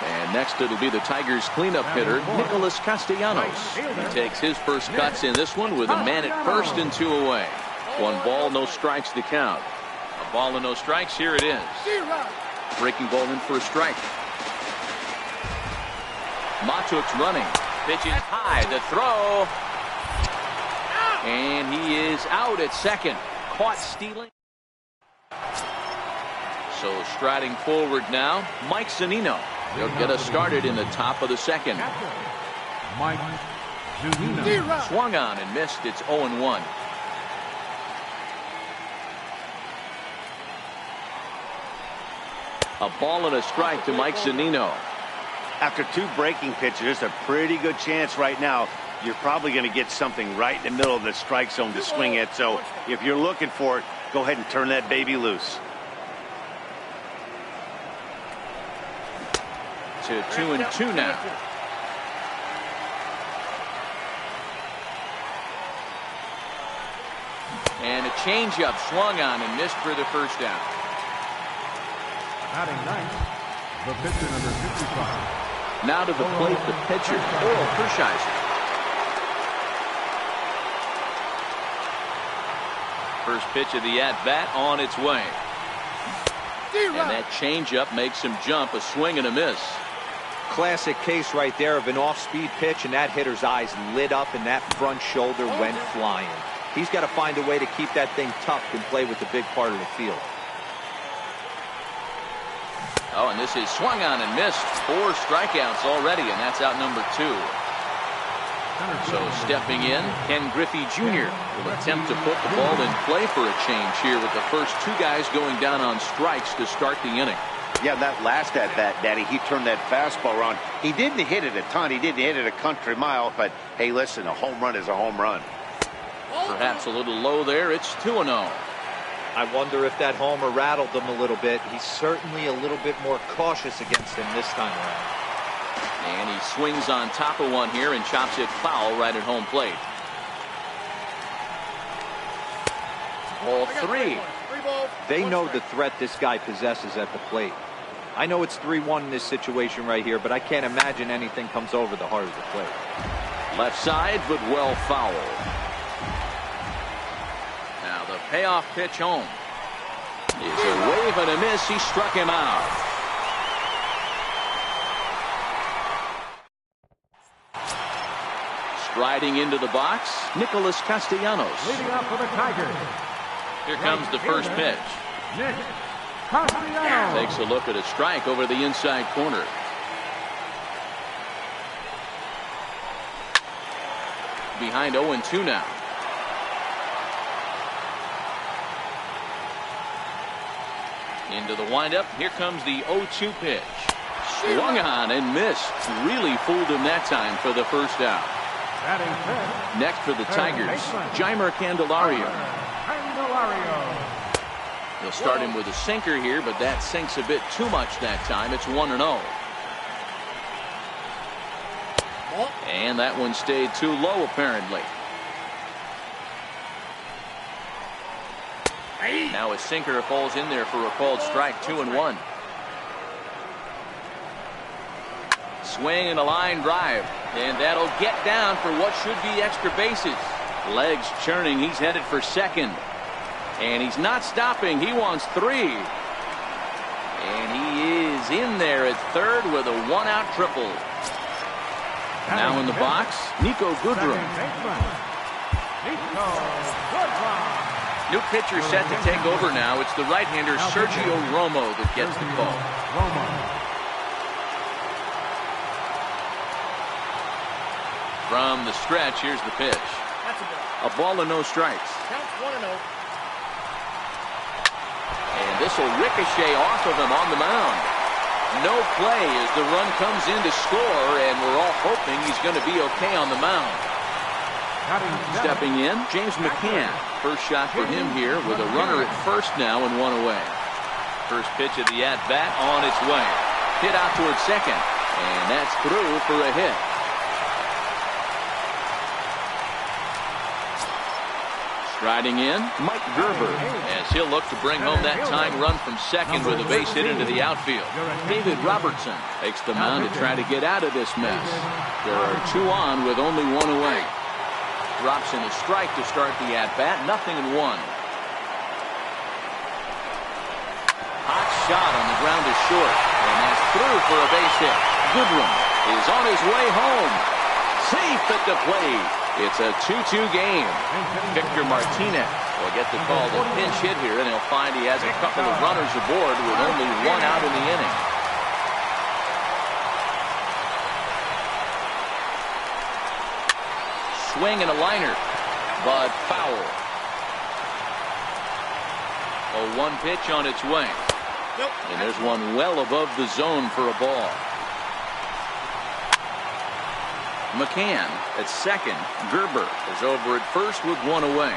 And next it'll be the Tigers cleanup hitter, Nicholas Castellanos. He takes his first cuts in this one with a man at first and 2 away. 1 ball, no strikes to count. A ball and no strikes. Here it is. Breaking ball in for a strike. Matuk's running. Pitches high. The throw. And he is out at second. Caught stealing. So striding forward now, Mike Zunino. He'll get us started in the top of the second. Mike Zunino. Swung on and missed. It's 0-1. A ball and a strike to Mike Zunino. After 2 breaking pitches, there's a pretty good chance right now you're probably going to get something right in the middle of the strike zone to swing at. So if you're looking for it, go ahead and turn that baby loose. To 2-2 now. And a changeup swung on and missed for the first down. Batting ninth, the pitcher number 55. Now to the plate, the pitcher, Oral Kershiser. First pitch of the at-bat on its way. And that changeup makes him jump, a swing and a miss. Classic case right there of an off-speed pitch, and that hitter's eyes lit up and that front shoulder went flying. He's got to find a way to keep that thing tucked and play with the big part of the field. Oh, and this is swung on and missed. 4 strikeouts already, and that's out number 2. So stepping in, Ken Griffey Jr. will attempt to put the ball in play for a change here with the first 2 guys going down on strikes to start the inning. Yeah, that last at-bat, Daddy, he turned that fastball around. He didn't hit it a ton. He didn't hit it a country mile. But, hey, listen, a home run is a home run. Perhaps a little low there. It's 2-0. I wonder if that homer rattled him a little bit. He's certainly a little bit more cautious against him this time around. And he swings on top of one here and chops it foul right at home plate. Ball 3. They know the threat this guy possesses at the plate. I know it's 3-1 in this situation right here, but I can't imagine anything comes over the heart of the plate. Left side, but well fouled. Now the payoff pitch home is a wave and a miss. He struck him out. Striding into the box, Nicholas Castellanos. Leading off for the Tigers. Here comes the first pitch. Nick Castellanos. Takes a look at a strike over the inside corner. Behind 0-2 now. Into the windup. Here comes the 0-2 pitch. Swung on and missed. Really fooled him that time for the first out. Next for the Tigers, Jeimer Candelario. He'll start him with a sinker here, but that sinks a bit too much that time. It's 1-0. And that one stayed too low, apparently. Now a sinker falls in there for a called strike, 2-1. Swing and a line drive, and that'll get down for what should be extra bases. Legs churning, he's headed for second. And he's not stopping, he wants 3. And he is in there at third with a 1-out triple. Now in the box, Nico Goodrum. New pitcher set to take over now. It's the right-hander Sergio Romo that gets the call. From the stretch, here's the pitch. A ball and no strikes. Counts 1-0. And this will ricochet off of him on the mound. No play as the run comes in to score, and we're all hoping he's going to be okay on the mound. Stepping in, James McCann. First shot for him here with a runner at first now and 1 away. First pitch of the at-bat on its way. Hit out towards second, and that's through for a hit. Striding in, Mike Gerber, as he'll look to bring home that tying run from second with a base hit into the outfield. David Robertson takes the mound to try to get out of this mess. There are 2 on with only 1 away. Drops in a strike to start the at-bat, 0-1. Hot shot on the ground is short, and that's through for a base hit. Goodrum is on his way home. Safe at the plate. It's a 2-2 game. Victor Martinez will get the call to pinch hit here, and he'll find he has a couple of runners aboard with only 1 out in the inning. Swing and a liner, but foul. A 1 pitch on its way. And there's one well above the zone for a ball. McCann at second. Gerber is over at first with 1 away.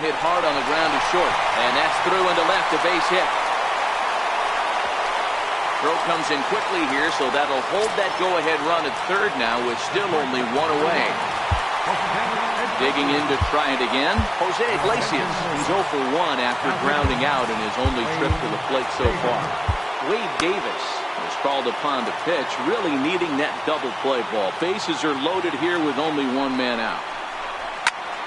Hit hard on the ground to short, and that's through into left, a base hit. Throw comes in quickly here, so that'll hold that go-ahead run at third now with still only 1 away. Digging in to try it again, Jose Iglesias. He's 0 for 1 after grounding out in his only trip to the plate so far. Wade Davis is called upon to pitch, really needing that double play ball. Bases are loaded here with only one man out.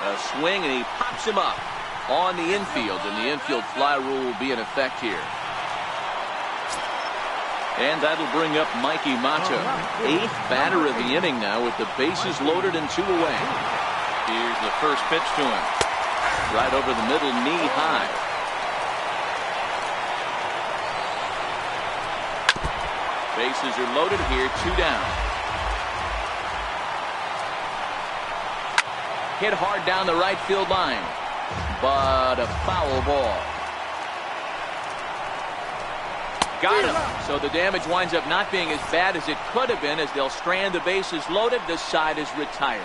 A swing, and he pops him up on the infield, and the infield fly rule will be in effect here. And that'll bring up Mikey Mata, 8th batter of the inning now with the bases loaded and 2 away. Here's the first pitch to him. Right over the middle, knee high. Bases are loaded here, 2 down. Hit hard down the right field line, but a foul ball. Got him. So the damage winds up not being as bad as it could have been as they'll strand the bases loaded. This side is retired.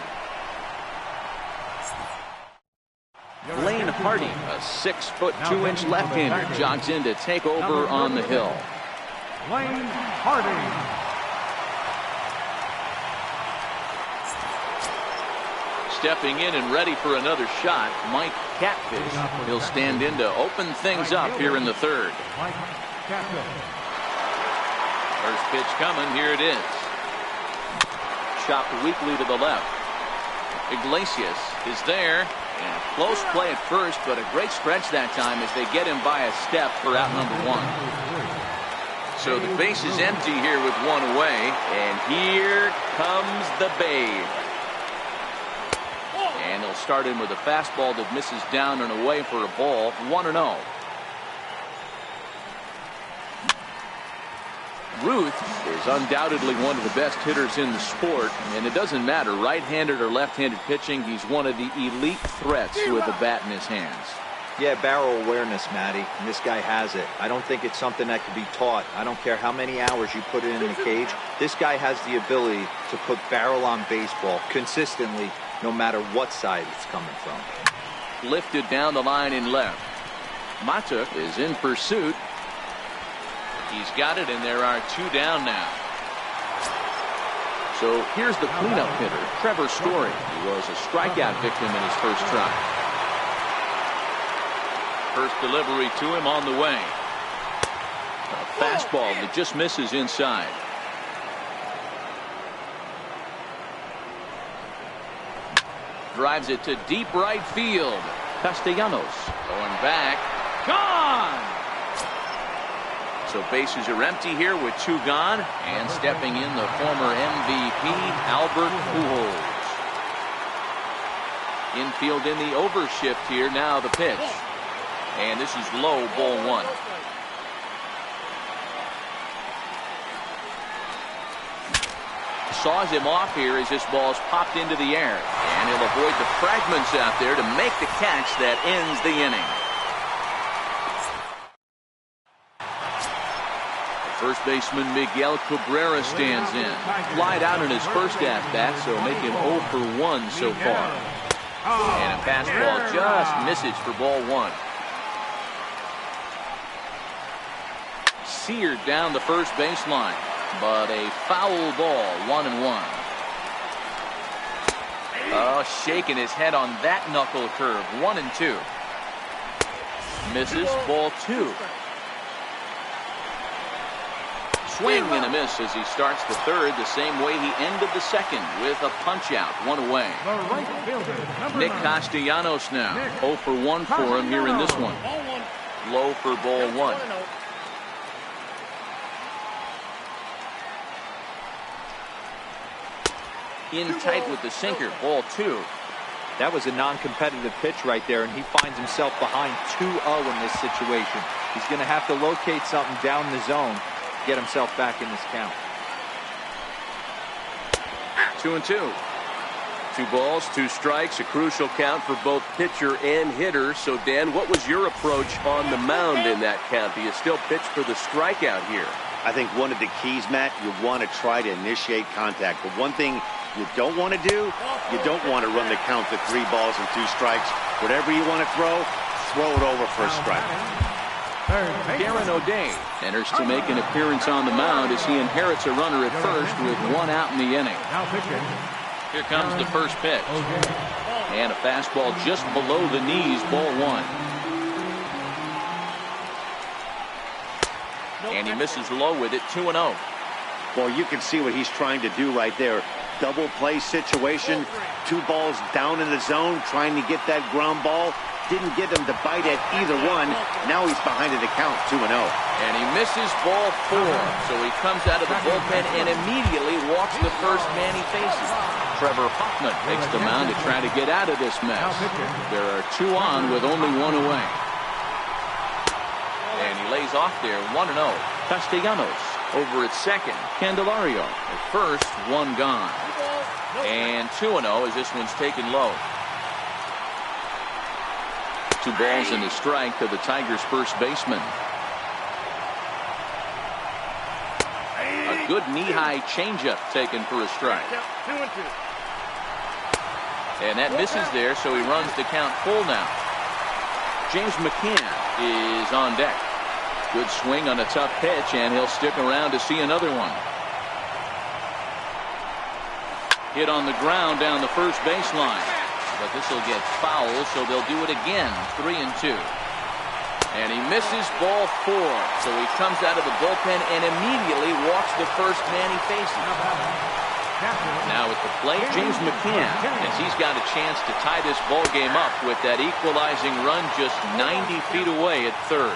Blaine Hardy, a 6'2" left-hander, jogs in to take over on the hill. Blaine Hardy. Stepping in and ready for another shot, Mike Catfish. He'll stand in to open things up here in the third. Mike Catfish. First pitch coming, here it is. Chopped weakly to the left. Iglesias is there. And a close play at first, but a great stretch that time as they get him by a step for out number 1. So the base is empty here with 1 away, and here comes the Babe. And they'll start him with a fastball that misses down and away for a ball, 1-0. Ruth is undoubtedly one of the best hitters in the sport, and it doesn't matter right-handed or left-handed pitching. He's one of the elite threats with a bat in his hands. Yeah, barrel awareness, Matty, and this guy has it. I don't think it's something that can be taught. I don't care how many hours you put it in the cage. This guy has the ability to put barrel on baseball consistently, no matter what side it's coming from. Lifted down the line in left. Mata is in pursuit. He's got it, and there are 2 down now. So here's the cleanup hitter, Trevor Story. He was a strikeout victim in his first try. First delivery to him on the way. A fastball that just misses inside. Drives it to deep right field. Castellanos going back. Gone! So bases are empty here with 2 gone, and stepping in the former MVP, Albert Pujols. Infield in the overshift here, now the pitch. And this is low, ball 1. Saws him off here as this ball's popped into the air. And he'll avoid the fragments out there to make the catch that ends the inning. First baseman Miguel Cabrera stands in. Flied out in his first at-bat, so make him 0 for 1 so far. And a fastball just misses for ball 1. Seared down the first baseline, but a foul ball, 1-1. Oh, shaking his head on that knuckle curve, 1-2. Misses, ball 2. Swing and a miss as he starts the third the same way he ended the second with a punch out, 1 away. Nick Castellanos now 0 for 1 for him here in this one. Low for ball 1. In tight with the sinker, ball 2. That was a non-competitive pitch right there, and he finds himself behind 2-0 in this situation. He's going to have to locate something down the zone, get himself back in this count. 2-2. 2 balls, 2 strikes, a crucial count for both pitcher and hitter. So, Dan, what was your approach on the mound in that count? Do you still pitch for the strikeout here? I think one of the keys, Matt, you want to try to initiate contact. But one thing you don't want to do, you don't want to run the count to 3 balls and 2 strikes. Whatever you want to throw it over for a strike. Darren O'Day enters to make an appearance on the mound as he inherits a runner at first with 1 out in the inning. Here comes the first pitch. And a fastball just below the knees, ball one. And he misses low with it, 2-0. Well, you can see what he's trying to do right there. Double play situation, 2 balls down in the zone, trying to get that ground ball. Didn't get him to bite at either one. Now he's behind in the count, 2-0. And he misses ball 4. So he comes out of the bullpen and immediately walks the first man he faces. Trevor Hoffman takes the mound to try to get out of this mess. There are 2 on with only 1 away. And he lays off there, 1-0. Castellanos over at second. Candelario at first, 1 gone. And 2-0 as this one's taken low. 2 balls and a strike to the Tigers' first baseman. A good knee-high changeup taken for a strike. 2-2. And that misses there, so he runs the count full now. James McCann is on deck. Good swing on a tough pitch, and he'll stick around to see another one. Hit on the ground down the first baseline. But this will get foul, so they'll do it again. 3-2. And he misses ball 4. So he comes out of the bullpen and immediately walks the first man he faces. Now at the plate, James McCann, as he's got a chance to tie this ball game up with that equalizing run just 90 feet away at third.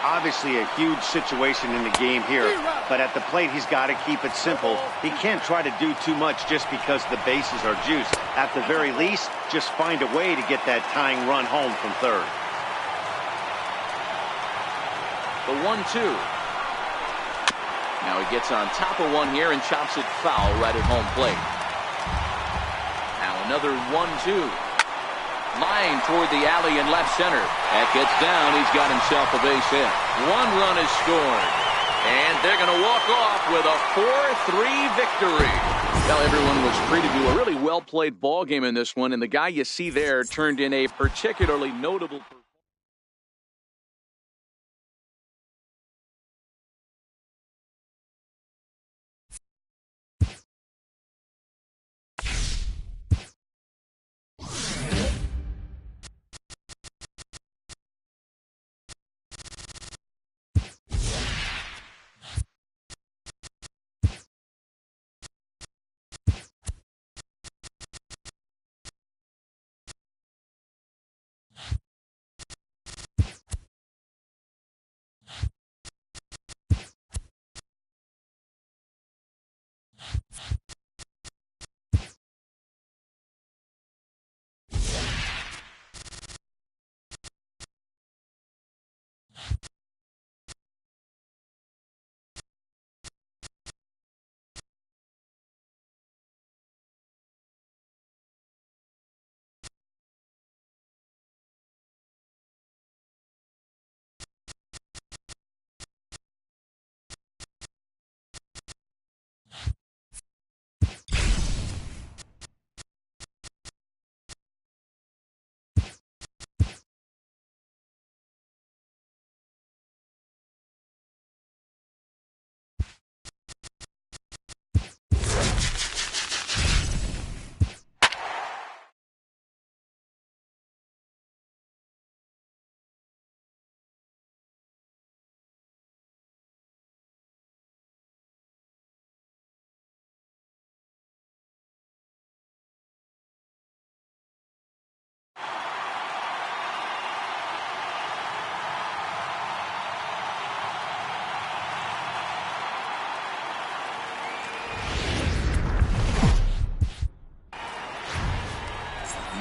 Obviously a huge situation in the game here, but at the plate he's got to keep it simple. He can't try to do too much just because the bases are juiced. At the very least, just find a way to get that tying run home from third. The 1-2. Now he gets on top of one here and chops it foul right at home plate. Now another 1-2. Line toward the alley in left center. That gets down. He's got himself a base hit. 1 run is scored. And they're going to walk off with a 4-3 victory. Well, everyone was free to do a really well-played ball game in this one, and the guy you see there turned in a particularly notable performance.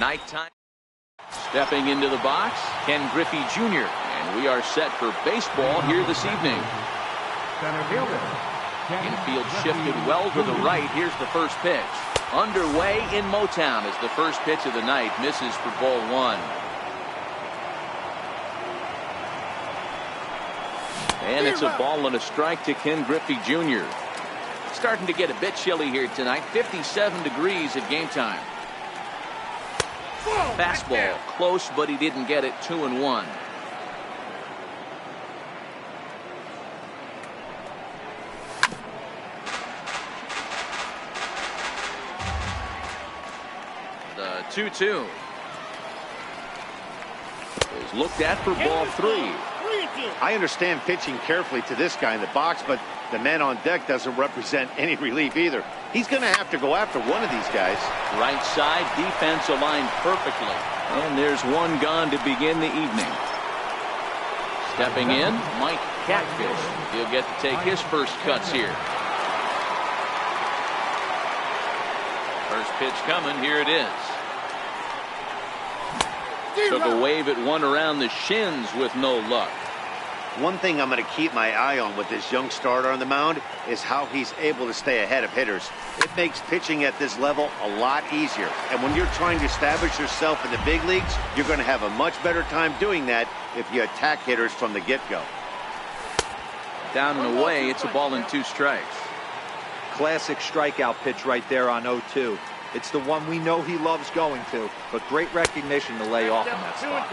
Nighttime. Stepping into the box, Ken Griffey Jr. And we are set for baseball here this evening. Infield shifted well to the right. Here's the first pitch. Underway in Motown as the first pitch of the night misses for ball 1. And it's a ball and a strike to Ken Griffey Jr. Starting to get a bit chilly here tonight. 57 degrees at game time. Fastball close, but he didn't get it. 2-1. The 2-2. Is looked at for ball 3. I understand pitching carefully to this guy in the box, but the man on deck doesn't represent any relief either. He's going to have to go after one of these guys. Right side defense aligned perfectly. And there's one gone to begin the evening. Stepping in, Mike Catfish. He'll get to take his first cuts here. First pitch coming. Here it is. Took a wave at one around the shins with no luck. One thing I'm going to keep my eye on with this young starter on the mound is how he's able to stay ahead of hitters. It makes pitching at this level a lot easier. And when you're trying to establish yourself in the big leagues, you're going to have a much better time doing that if you attack hitters from the get-go. Down and away, it's a ball and 2 strikes. Classic strikeout pitch right there on 0-2. It's the one we know he loves going to, but great recognition to lay off in that spot.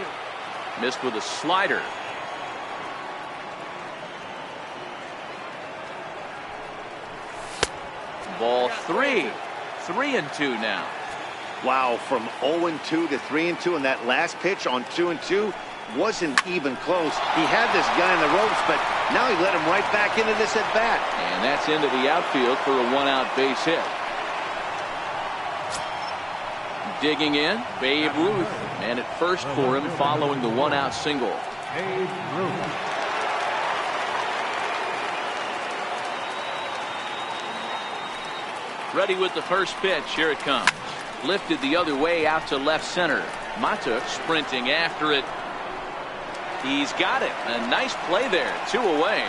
Missed with a slider. Ball 3. 3-2 now. Wow, from 0-2 to 3-2, and that last pitch on 2-2 wasn't even close. He had this guy in the ropes, but now he let him right back into this at bat. And that's into the outfield for a 1-out base hit. Digging in, Babe Ruth. And at first for him following the 1-out single. Babe Ruth. Ready with the first pitch. Here it comes. Lifted the other way out to left center. Mata sprinting after it. He's got it. A nice play there. 2 away.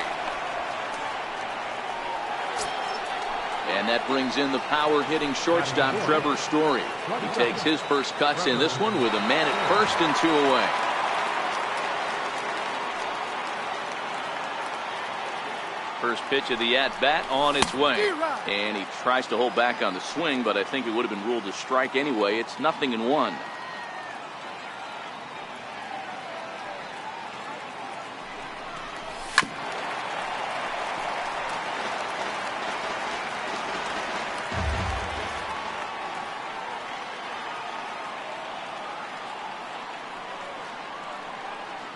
And that brings in the power-hitting shortstop Trevor Story. He takes his first cuts in this one with a man at first and 2 away. First pitch of the at-bat on its way. And he tries to hold back on the swing, but I think it would have been ruled a strike anyway. It's 0-1.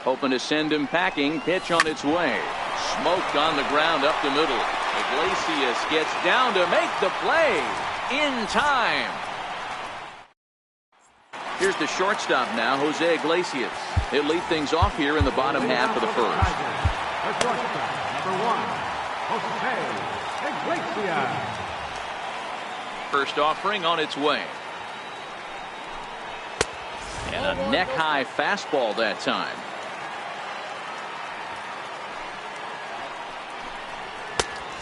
Hoping to send him packing. Pitch on its way. Smoked on the ground up the middle. Iglesias gets down to make the play in time. Here's the shortstop now, Jose Iglesias. He'll lead things off here in the bottom half of the first. The shortstop, number 1, Jose Iglesias. First offering on its way. And a neck-high fastball that time.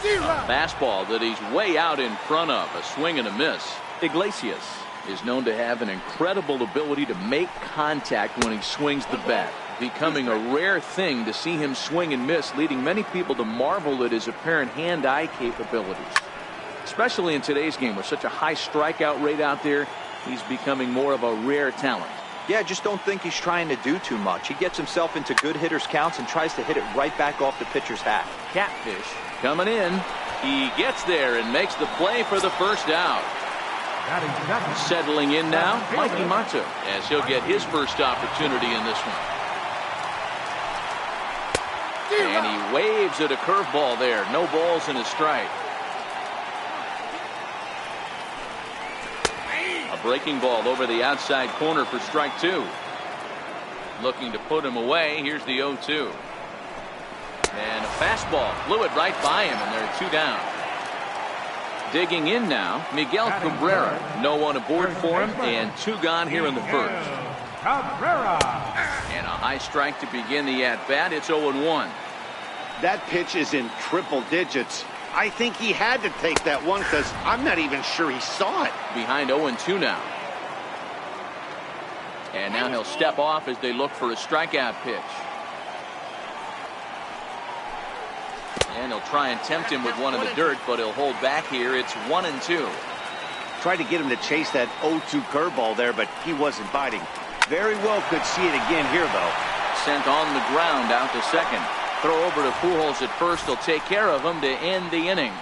A fastball that he's way out in front of. A swing and a miss. Iglesias is known to have an incredible ability to make contact when he swings the bat, becoming a rare thing to see him swing and miss, leading many people to marvel at his apparent hand-eye capabilities. Especially in today's game with such a high strikeout rate out there, he's becoming more of a rare talent. Yeah, I just don't think he's trying to do too much. He gets himself into good hitters' counts and tries to hit it right back off the pitcher's hat. Catfish coming in. He gets there and makes the play for the first out. Settling in now, Mikey Mata, as he'll get his first opportunity in this one. And he waves at a curveball there. No balls and a strike. A breaking ball over the outside corner for strike 2. Looking to put him away. Here's the 0-2. And a fastball flew it right by him, and there are 2 down. Digging in now, Miguel Cabrera. No one aboard for him, and 2 gone here in the first. Cabrera. And a high strike to begin the at-bat. It's 0-1. That pitch is in triple digits. I think he had to take that one because I'm not even sure he saw it. Behind 0-2 now. And now he'll step off as they look for a strikeout pitch. And he'll try and tempt him with one in the dirt, but he'll hold back here. It's 1-2. Tried to get him to chase that 0-2 curveball there, but he wasn't biting. Very well could see it again here, though. Sent on the ground out to second. Throw over to Pujols at first. He'll take care of him to end the inning.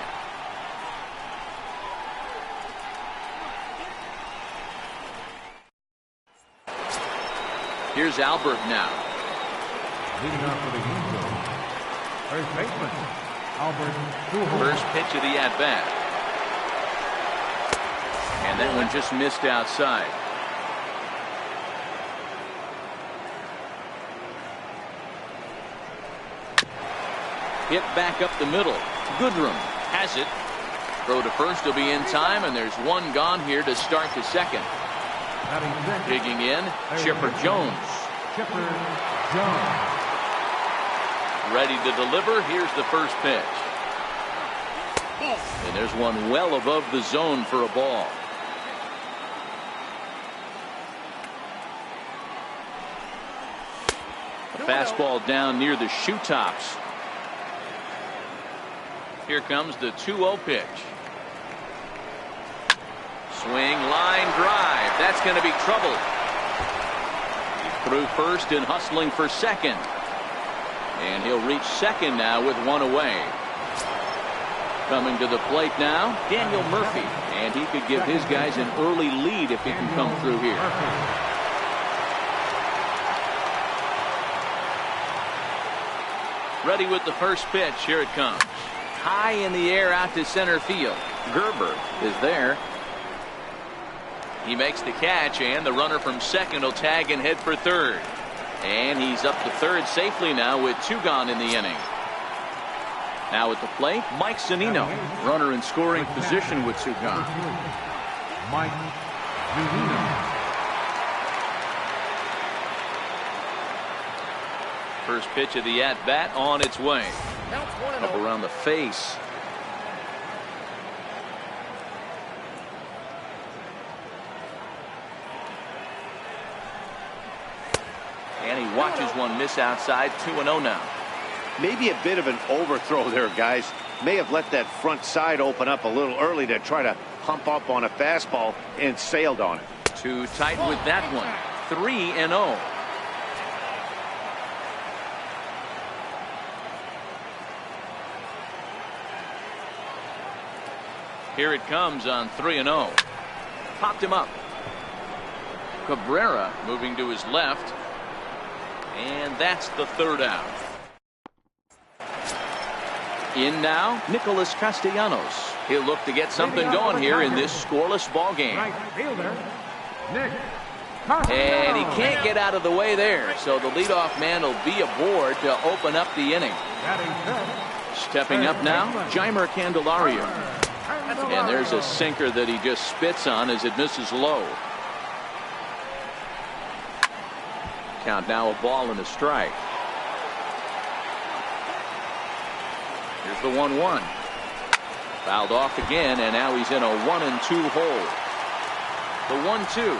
Here's Albert now. Leading off for the infield, first baseman, Albert Pujols. First pitch of the at-bat. And that one just missed outside. Hit back up the middle. Goodrum has it. Throw to first will be in time, and there's one gone here to start the second. Digging in, Chipper Jones. Chipper Jones. Ready to deliver. Here's the first pitch. And there's one well above the zone for a ball. A fastball down near the shoe tops. Here comes the 2-0 pitch. Swing, line drive. That's going to be trouble. He's through first and hustling for second. And he'll reach second now with one away. Coming to the plate now, Daniel Murphy. And he could give his guys an early lead if he can come through here. Ready with the first pitch. Here it comes. High in the air out to center field. Gerber is there. He makes the catch, and the runner from second will tag and head for third. And he's up to third safely now with 2 gone in the inning. Now at the plate, Mike Zunino. Runner in scoring position with 2 gone. Mike Zunino. First pitch of the at-bat on its way. Up around the face. And he watches one miss outside. 2-0 now. Maybe a bit of an overthrow there, guys. May have let that front side open up a little early to try to hump up on a fastball and sailed on it. Too tight with that one. 3-0. Here it comes on 3-0. Popped him up. Cabrera moving to his left. And that's the 3rd out. In now, Nicholas Castellanos. He'll look to get something going here in this scoreless ball game. Right fielder, Nick. And he can't get out of the way there. So the leadoff man will be aboard to open up the inning. Stepping up now, Jeimer Candelario. And there's a sinker that he just spits on as it misses low. Count now a ball and a strike. Here's the 1-1. Fouled off again, and now he's in a 1-2 hole. The 1-2.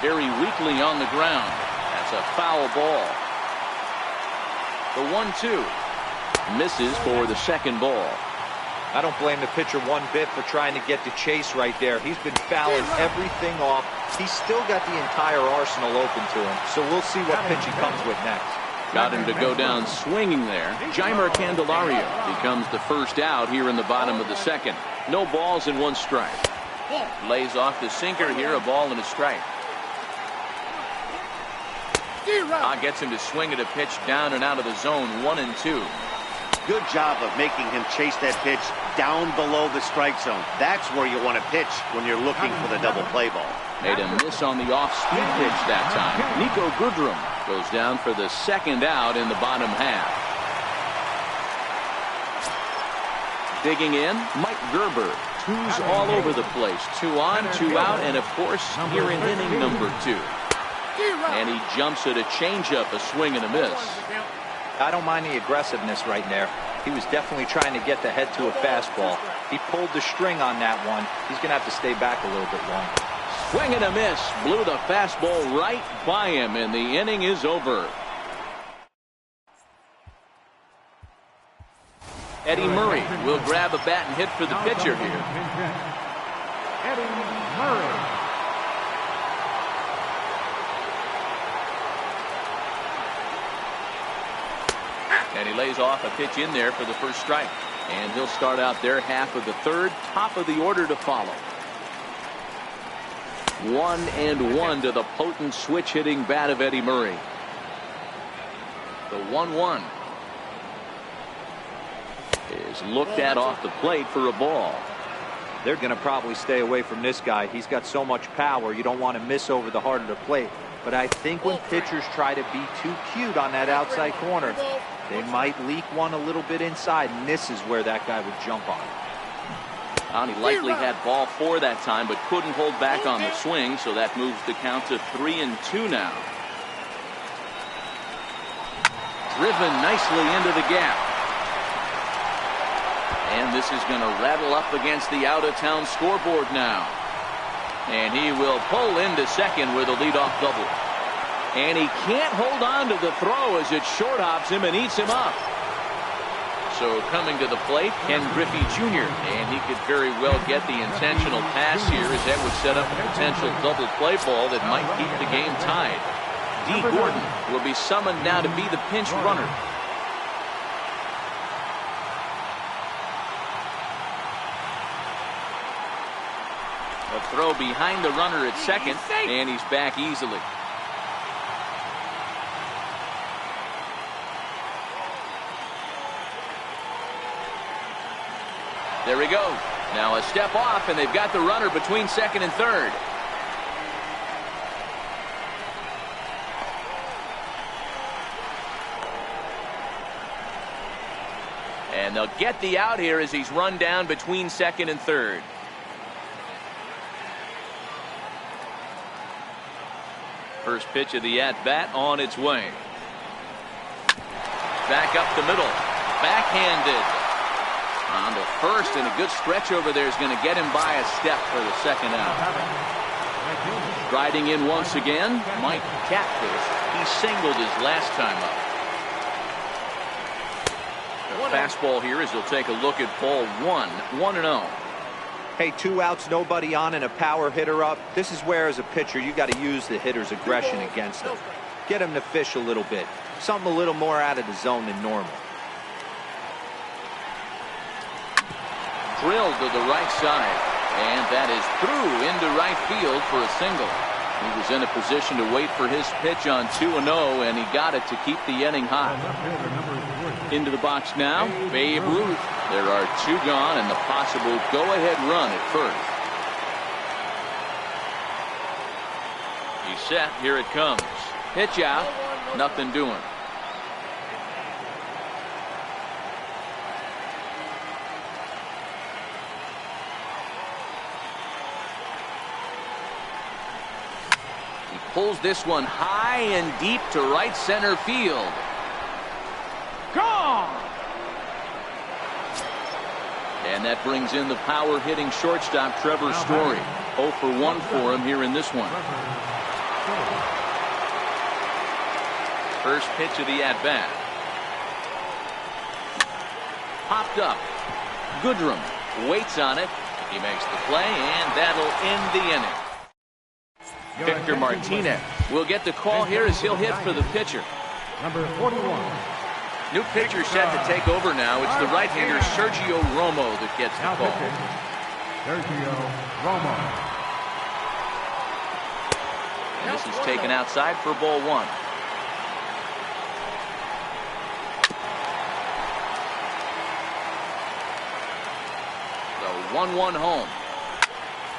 Very weakly on the ground. That's a foul ball. The 1-2. Misses for the second ball. I don't blame the pitcher one bit for trying to get the chase right there. He's been fouling everything off. He's still got the entire arsenal open to him. So we'll see what pitch he comes with next. Got him to go down swinging there. Jeimer Candelario becomes the first out here in the bottom of the second. No balls and 1 strike. Lays off the sinker here, a ball and a strike. Gets him to swing at a pitch down and out of the zone. 1-2. Good job of making him chase that pitch down below the strike zone. That's where you want to pitch when you're looking for the double play ball. Made a miss on the off-speed pitch that time. Nico Goodrum goes down for the 2nd out in the bottom half. Digging in, Mike Gerber. 2s all over the place. 2 on, 2 out, and of course here in inning number 2. And he jumps at a changeup, a swing and a miss. I don't mind the aggressiveness right there. He was definitely trying to get the head to a fastball. He pulled the string on that one. He's going to have to stay back a little bit longer. Swing and a miss. Blew the fastball right by him, and the inning is over. Eddie Murray will grab a bat and hit for the pitcher here. Eddie Murray. And he lays off a pitch in there for the first strike. And he'll start out there half of the 3rd, top of the order to follow. 1-1 to the potent switch hitting bat of Eddie Murray. The 1-1 is looked at off the plate for a ball. They're going to probably stay away from this guy. He's got so much power, you don't want to miss over the heart of the plate. But I think when pitchers try to be too cute on that outside corner, they might leak one a little bit inside, and this is where that guy would jump on. He likely had ball 4 that time, but couldn't hold back on the swing, so that moves the count to 3-2 now. Driven nicely into the gap. And this is going to rattle up against the out-of-town scoreboard now. And he will pull into second with a leadoff double. And he can't hold on to the throw as it short hops him and eats him up. So coming to the plate, Ken Griffey Jr. And he could very well get the intentional pass here, as that would set up a potential double play ball that might keep the game tied. D. Gordon will be summoned now to be the pinch runner. A throw behind the runner at second, and he's back easily. There he goes. Now a step off, and they've got the runner between second and third. And they'll get the out here as he's run down between second and third. First pitch of the at-bat on its way. Back up the middle. Backhanded. On the first, and a good stretch over there is going to get him by a step for the second out. Riding in once again, Mike Catfish. He singled his last time up. The fastball here as he'll take a look at ball 1, 1-0. Hey, 2 outs, nobody on, and a power hitter up. This is where, as a pitcher, you got to use the hitter's aggression against him. Get him to fish a little bit. Something a little more out of the zone than normal. Drilled to the right side, and that is through into right field for a single. He was in a position to wait for his pitch on 2-0, and he got it to keep the inning hot. Into the box now, Babe Ruth. There are 2 gone, and the possible go-ahead run at first. He's set. Here it comes. Pitch out. Nothing doing. Pulls this one high and deep to right center field. Gone! And that brings in the power hitting shortstop Trevor Story. 0 for 1 for him here in this one. First pitch of the at-bat. Popped up. Goodrum waits on it. He makes the play, and that'll end the inning. Victor Martinez will get the call here as he'll hit for the pitcher. Number 41. New pitcher set to take over now. It's the right-hander Sergio Romo that gets the call. Sergio Romo. And this is taken outside for ball 1. The 1-1 home.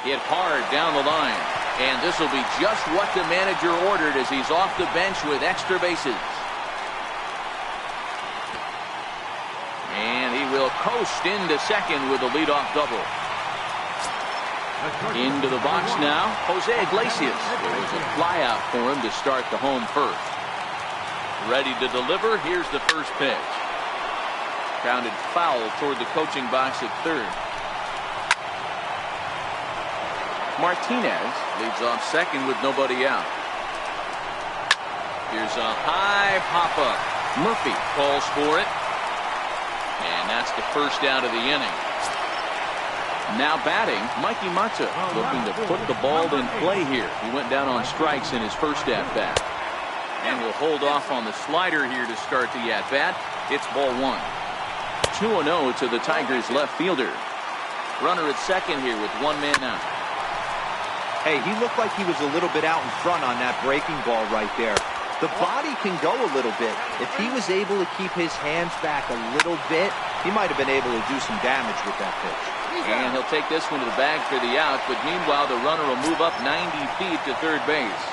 Hit hard down the line. And this will be just what the manager ordered as he's off the bench with extra bases. And he will coast into second with a leadoff double. Into the box now, Jose Iglesias. There was a fly out for him to start the home first. Ready to deliver. Here's the first pitch. Grounded foul toward the coaching box at third. Martinez leads off second with nobody out. Here's a high pop-up. Murphy calls for it. And that's the first out of the inning. Now batting, Mikey Mata looking to put the ball in play here. He went down on strikes in his first at-bat. And will hold off on the slider here to start the at-bat. It's ball 1. 2-0 to the Tigers left fielder. Runner at second here with 1 man out. Hey, he looked like he was a little bit out in front on that breaking ball right there. The body can go a little bit. If he was able to keep his hands back a little bit, he might have been able to do some damage with that pitch. And he'll take this one to the bag for the out, but meanwhile the runner will move up 90 feet to third base.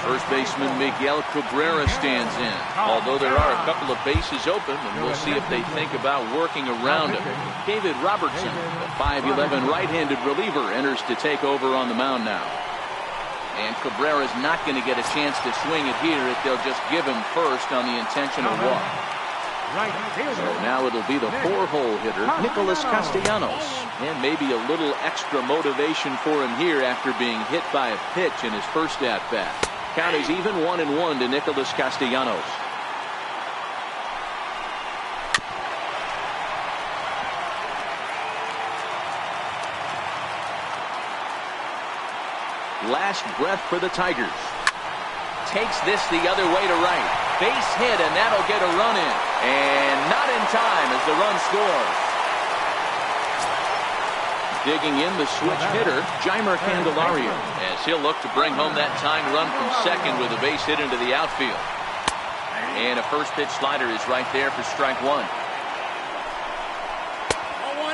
First baseman Miguel Cabrera stands in, although there are a couple of bases open, and we'll see if they think about working around him. David Robertson, the 5'11" right-handed reliever, enters to take over on the mound now. And Cabrera's not going to get a chance to swing it here if they'll just give him first on the intentional walk. So now it'll be the 4-hole hitter, Nicholas Castellanos. And maybe a little extra motivation for him here after being hit by a pitch in his first at-bat. Count is even 1-1 to Nicholas Castellanos. Last breath for the Tigers. Takes this the other way to right. Base hit, and that'll get a run in. And not in time as the run scores. Digging in the switch hitter, Jeimer Candelario, as he'll look to bring home that tying run from second with a base hit into the outfield. And a first pitch slider is right there for strike one.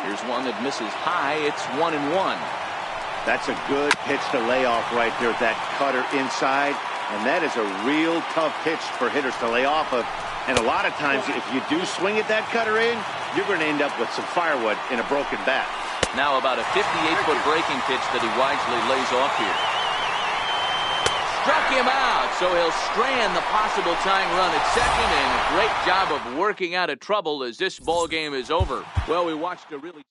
Here's one that misses high. It's 1-1. That's a good pitch to lay off right there, that cutter inside. And that is a real tough pitch for hitters to lay off of. And a lot of times, if you do swing at that cutter in, you're going to end up with some firewood in a broken bat. Now about a 58-foot breaking pitch that he wisely lays off here. Struck him out, so he'll strand the possible tying run at second, and a great job of working out of trouble as this ball game is over. Well, we watched a really